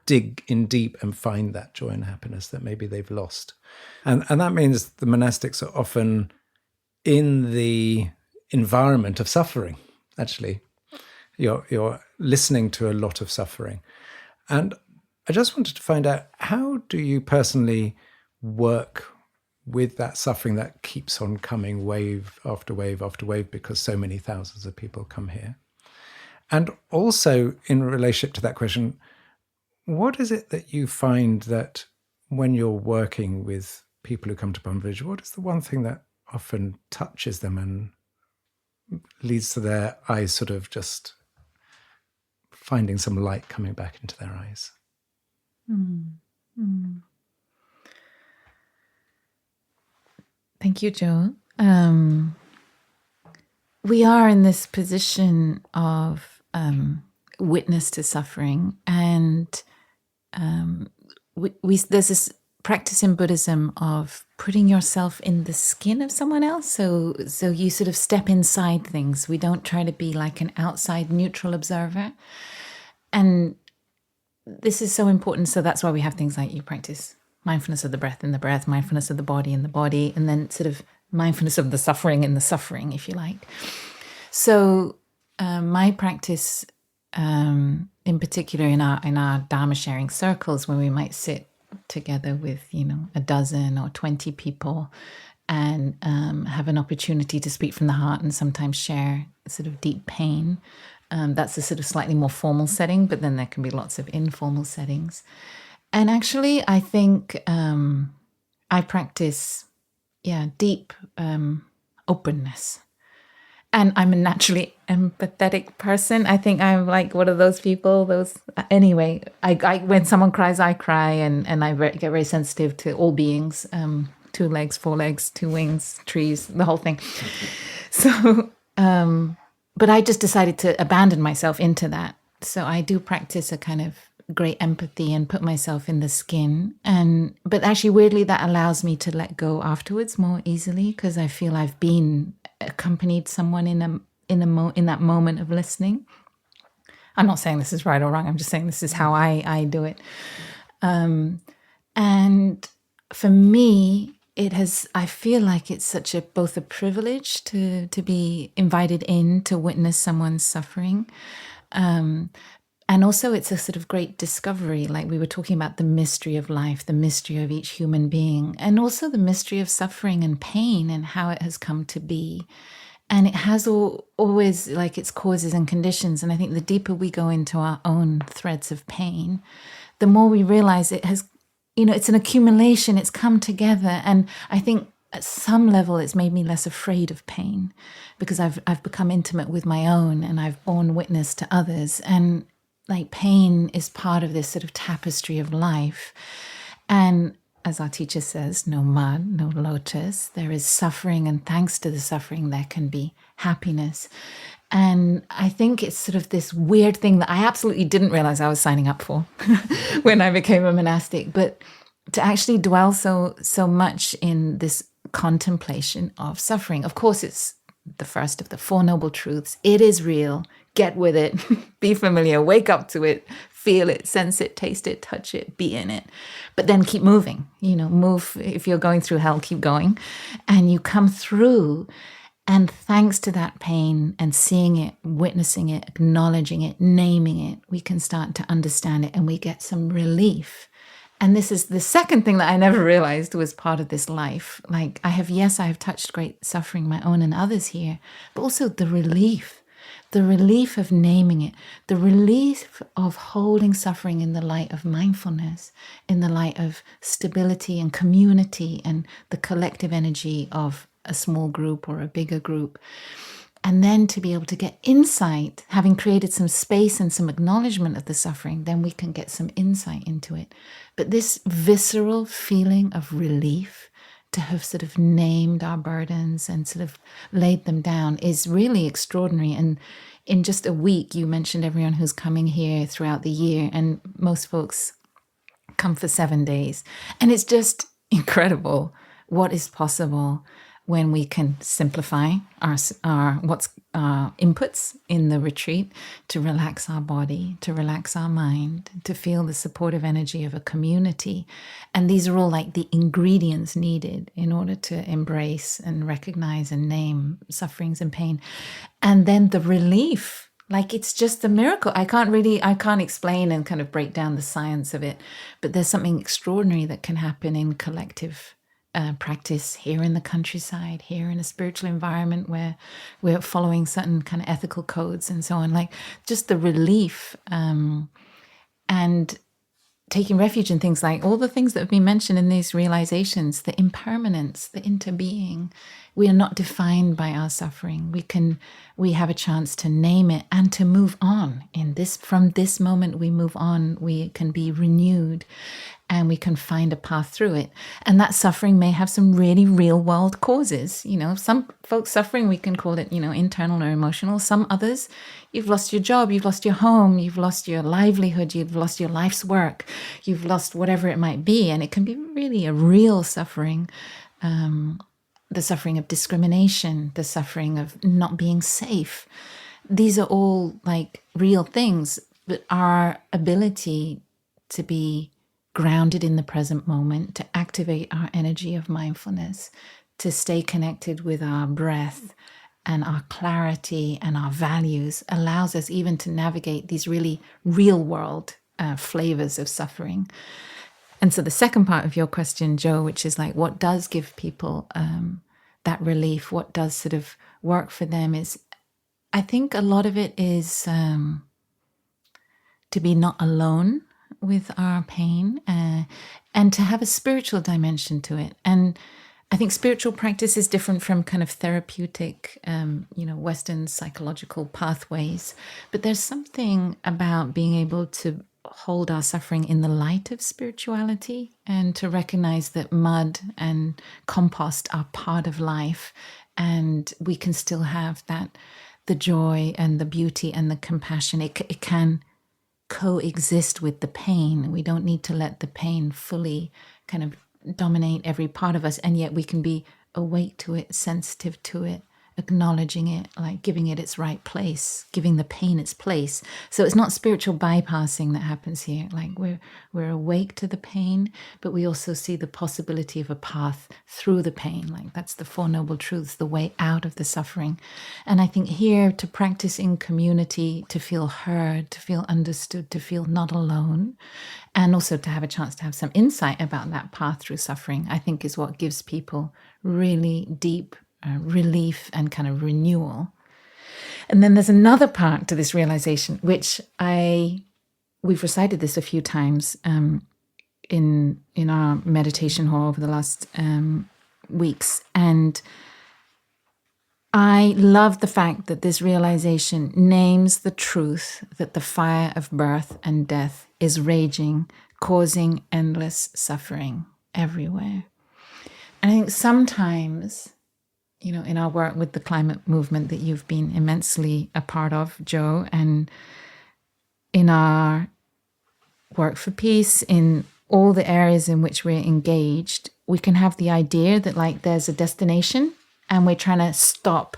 dig in deep and find that joy and happiness that maybe they've lost. And that means the monastics are often in the environment of suffering, actually. You're listening to a lot of suffering. And I just wanted to find out, how do you personally work with that suffering that keeps on coming wave after wave after wave because so many thousands of people come here? And also in relationship to that question, what is it that you find that when you're working with people who come to Plum Village, what is the one thing that often touches them and leads to their eyes sort of just finding some light coming back into their eyes? Thank you, Jo. We are in this position of witness to suffering, and there's this practice in Buddhism of putting yourself in the skin of someone else. So you sort of step inside things. We don't try to be like an outside neutral observer. And this is so important. So that's why we have things like you practice mindfulness of the breath in the breath, mindfulness of the body in the body, and then sort of mindfulness of the suffering in the suffering, if you like. So my practice, in particular in our Dharma sharing circles, when we might sit together with, a dozen or 20 people and have an opportunity to speak from the heart and sometimes share sort of deep pain. That's a sort of slightly more formal setting, but then there can be lots of informal settings. And actually, I think I practice, deep openness. And I'm a naturally empathetic person. I think I'm like one of those people. Anyway, I when someone cries, I cry, and I get very sensitive to all beings. 2 legs, 4 legs, 2 wings, trees, the whole thing. So, but I just decided to abandon myself into that. So I do practice a kind of great empathy and put myself in the skin. But actually, weirdly, that allows me to let go afterwards more easily, because I feel I've been accompanied someone in that moment of listening. I'm not saying this is right or wrong. I'm just saying this is how I do it. And for me, I feel like it's such both a privilege to be invited in to witness someone's suffering. And also it's a sort of great discovery, like we were talking about the mystery of life, the mystery of each human being, and also the mystery of suffering and pain and how it has come to be. And it has always like its causes and conditions. And I think the deeper we go into our own threads of pain, the more we realize it has, it's an accumulation, it's come together. And I think at some level it's made me less afraid of pain, because I've become intimate with my own, and I've borne witness to others. And like pain is part of this sort of tapestry of life. And as our teacher says, no mud, no lotus, there is suffering, and thanks to the suffering, there can be happiness. And I think it's sort of this weird thing that I absolutely didn't realize I was signing up for when I became a monastic, but to actually dwell so much in this contemplation of suffering. Of course, it's the first of the Four Noble Truths. It is real. Get with it. Be familiar. Wake up to it. Feel it. Sense it. Taste it. Touch it. Be in it. But then keep moving. Move. If you're going through hell, keep going. And you come through. And thanks to that pain and seeing it, witnessing it, acknowledging it, naming it, we can start to understand it, and we get some relief. And this is the second thing that I never realized was part of this life. Like I have touched great suffering, my own and others here, but also the relief of naming it, the relief of holding suffering in the light of mindfulness, in the light of stability and community and the collective energy of a small group or a bigger group. And then to be able to get insight, having created some space and some acknowledgement of the suffering, then we can get some insight into it. But this visceral feeling of relief, to have sort of named our burdens and sort of laid them down, is really extraordinary. And in just a week, you mentioned everyone who's coming here throughout the year, and most folks come for 7 days. And it's just incredible what is possible when we can simplify our inputs in the retreat, to relax our body, to relax our mind, to feel the supportive energy of a community. And these are all like the ingredients needed in order to embrace and recognize and name sufferings and pain. And then the relief, like it's just a miracle. I can't explain and kind of break down the science of it, but there's something extraordinary that can happen in collective practice here in the countryside, here in a spiritual environment where we're following certain kind of ethical codes and so on, like just the relief and taking refuge in things like all the things that have been mentioned in these realizations, the impermanence, the interbeing. We are not defined by our suffering. We have a chance to name it and to move on. From this moment we move on, we can be renewed and we can find a path through it. And that suffering may have some really real world causes. Some folks suffering, we can call it, internal or emotional. Some others, you've lost your job, you've lost your home, you've lost your livelihood, you've lost your life's work, you've lost whatever it might be. And it can be really a real suffering, the suffering of discrimination, the suffering of not being safe. These are all like real things, but our ability to be grounded in the present moment, to activate our energy of mindfulness, to stay connected with our breath and our clarity and our values, allows us even to navigate these really real world flavors of suffering. And so the second part of your question, Jo, which is like, what does give people that relief? What does sort of work for them is, I think a lot of it is to be not alone with our pain and to have a spiritual dimension to it. And I think spiritual practice is different from kind of therapeutic, Western psychological pathways. But there's something about being able to hold our suffering in the light of spirituality and to recognize that mud and compost are part of life, and we can still have the joy and the beauty and the compassion. It can coexist with the pain. We don't need to let the pain fully kind of dominate every part of us, and yet we can be awake to it, sensitive to it, acknowledging it, like giving it its right place, giving the pain its place. So it's not spiritual bypassing that happens here. Like we're awake to the pain, but we also see the possibility of a path through the pain. Like that's the Four Noble Truths, the way out of the suffering. And I think here to practice in community, to feel heard, to feel understood, to feel not alone, and also to have a chance to have some insight about that path through suffering, I think is what gives people really deep relief and kind of renewal. And then there's another part to this realization, which we've recited this a few times in our meditation hall over the last weeks. And I love the fact that this realization names the truth that the fire of birth and death is raging, causing endless suffering everywhere. And I think sometimes, in our work with the climate movement that you've been immensely a part of, Jo, and in our work for peace, in all the areas in which we're engaged, we can have the idea that like there's a destination and we're trying to stop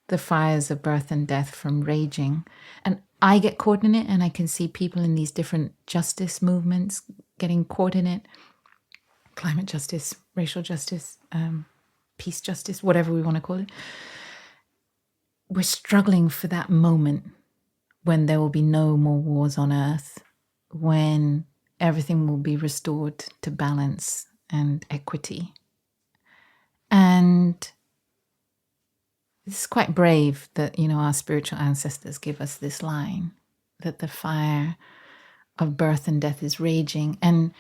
the fires of birth and death from raging. And I get caught in it, and I can see people in these different justice movements getting caught in it. Climate justice, racial justice, peace justice, whatever we want to call it. We're struggling for that moment when there will be no more wars on earth, when everything will be restored to balance and equity. And it's quite brave that, our spiritual ancestors give us this line, that the fire of birth and death is raging. And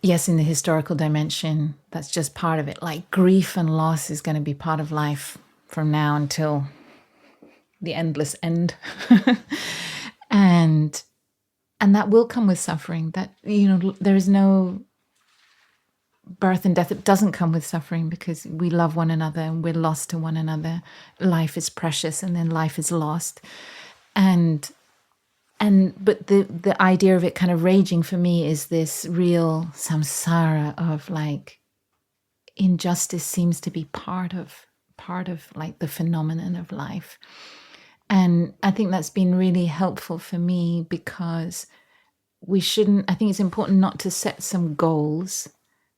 yes, in the historical dimension, that's just part of it. Like grief and loss is going to be part of life from now until the endless end. and that will come with suffering. That, there is no birth and death that doesn't come with suffering, because we love one another and we're lost to one another. Life is precious and then life is lost. But the idea of it kind of raging for me is this real samsara of like injustice seems to be part of like the phenomenon of life. And I think that's been really helpful for me, because I think it's important not to set some goals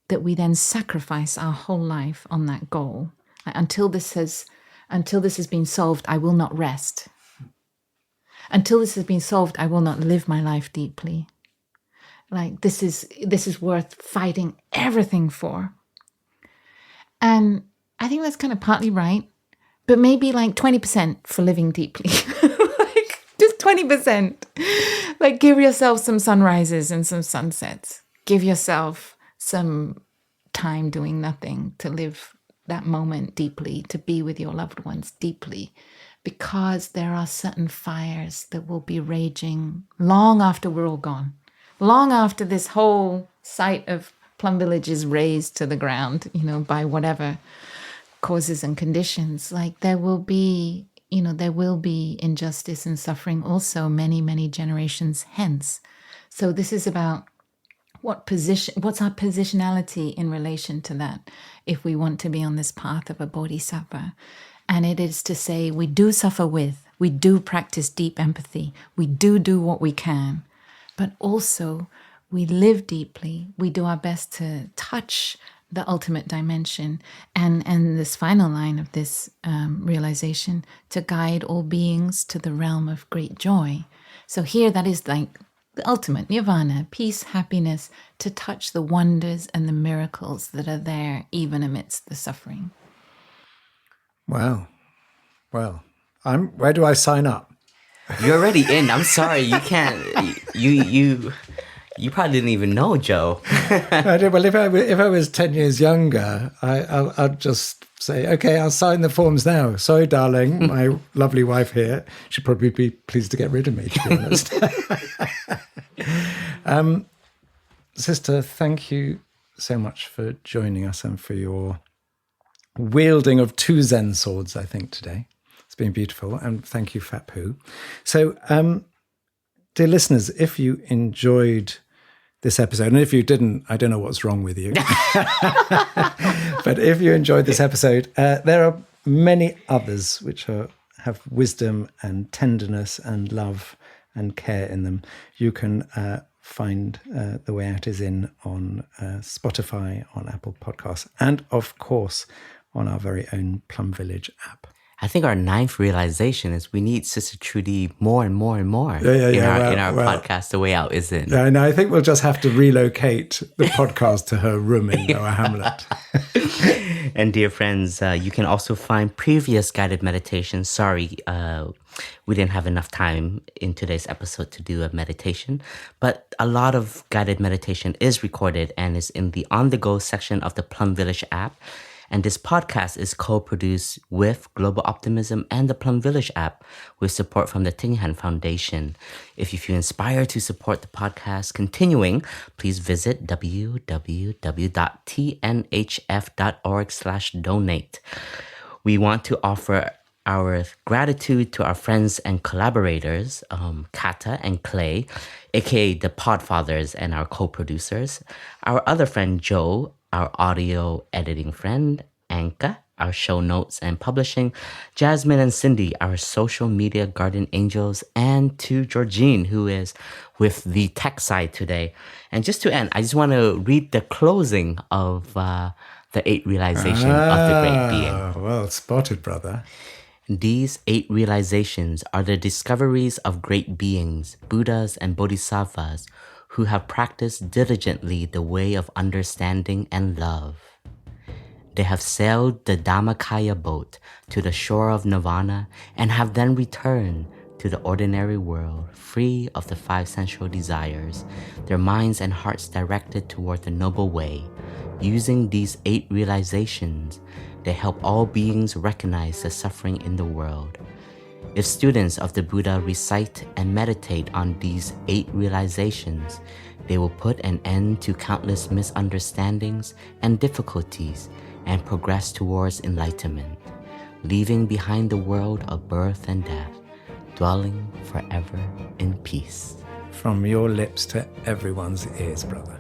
that we then sacrifice our whole life on that goal. Like, until this has been solved, I will not rest. Until this has been solved, I will not live my life deeply. Like this is worth fighting everything for. And I think that's kind of partly right, but maybe like 20% for living deeply. Like just 20%. Like give yourself some sunrises and some sunsets. Give yourself some time doing nothing to live that moment deeply, to be with your loved ones deeply. Because there are certain fires that will be raging long after we're all gone, long after this whole site of Plum Village is razed to the ground, by whatever causes and conditions. Like there will be injustice and suffering also many, many generations hence. So this is about what's our positionality in relation to that, if we want to be on this path of a bodhisattva. And it is to say we do suffer with, we do practice deep empathy, we do what we can, but also we live deeply, we do our best to touch the ultimate dimension. And this final line of this realization, to guide all beings to the realm of great joy. So here that is like the ultimate nirvana, peace, happiness, to touch the wonders and the miracles that are there even amidst the suffering. Wow. Well, where do I sign up? You're already in. I'm sorry, you can't. You probably didn't even know, Jo. Well, if I was 10 years younger, I'd just say, okay, I'll sign the forms now. Sorry, darling, my lovely wife here. She'd probably be pleased to get rid of me, to be honest. Sister, thank you so much for joining us and for your wielding of two Zen swords, I think, today. It's been beautiful. And thank you, Phap Huu. So dear listeners, if you enjoyed this episode, and if you didn't, I don't know what's wrong with you. But if you enjoyed this episode, there are many others which have wisdom and tenderness and love and care in them. You can find The Way Out Is In on Spotify, on Apple Podcasts, and of course on our very own Plum Village app. I think our ninth realization is we need Sister Trudy more and more and more in our podcast. The Way Out Is In. Yeah, and I think we'll just have to relocate the podcast to her room in Lower Hamlet. And dear friends, you can also find previous guided meditations. Sorry, we didn't have enough time in today's episode to do a meditation, but a lot of guided meditation is recorded and is in the on-the-go section of the Plum Village app. And this podcast is co-produced with Global Optimism and the Plum Village app with support from the Ting Han Foundation. If you feel inspired to support the podcast continuing, please visit www.tnhf.org/donate. We want to offer our gratitude to our friends and collaborators, Kata and Clay, aka the Podfathers and our co-producers, our other friend Joe, our audio editing friend, Anka, our show notes and publishing, Jasmine and Cindy, our social media guardian angels, and to Georgine, who is with the tech side today. And just to end, I just want to read the closing of the 8 realization of the great being. Well spotted, brother. These 8 realizations are the discoveries of great beings, Buddhas and bodhisattvas, who have practiced diligently the way of understanding and love. They have sailed the Dhammakaya boat to the shore of nirvana and have then returned to the ordinary world, free of the 5 sensual desires, their minds and hearts directed toward the noble way. Using these 8 realizations, they help all beings recognize the suffering in the world. If students of the Buddha recite and meditate on these 8 realizations, they will put an end to countless misunderstandings and difficulties and progress towards enlightenment, leaving behind the world of birth and death, dwelling forever in peace. From your lips to everyone's ears, brother.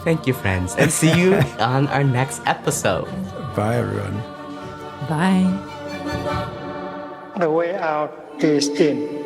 Thank you, friends, and see you on our next episode. Bye, everyone. Bye. The way out is in.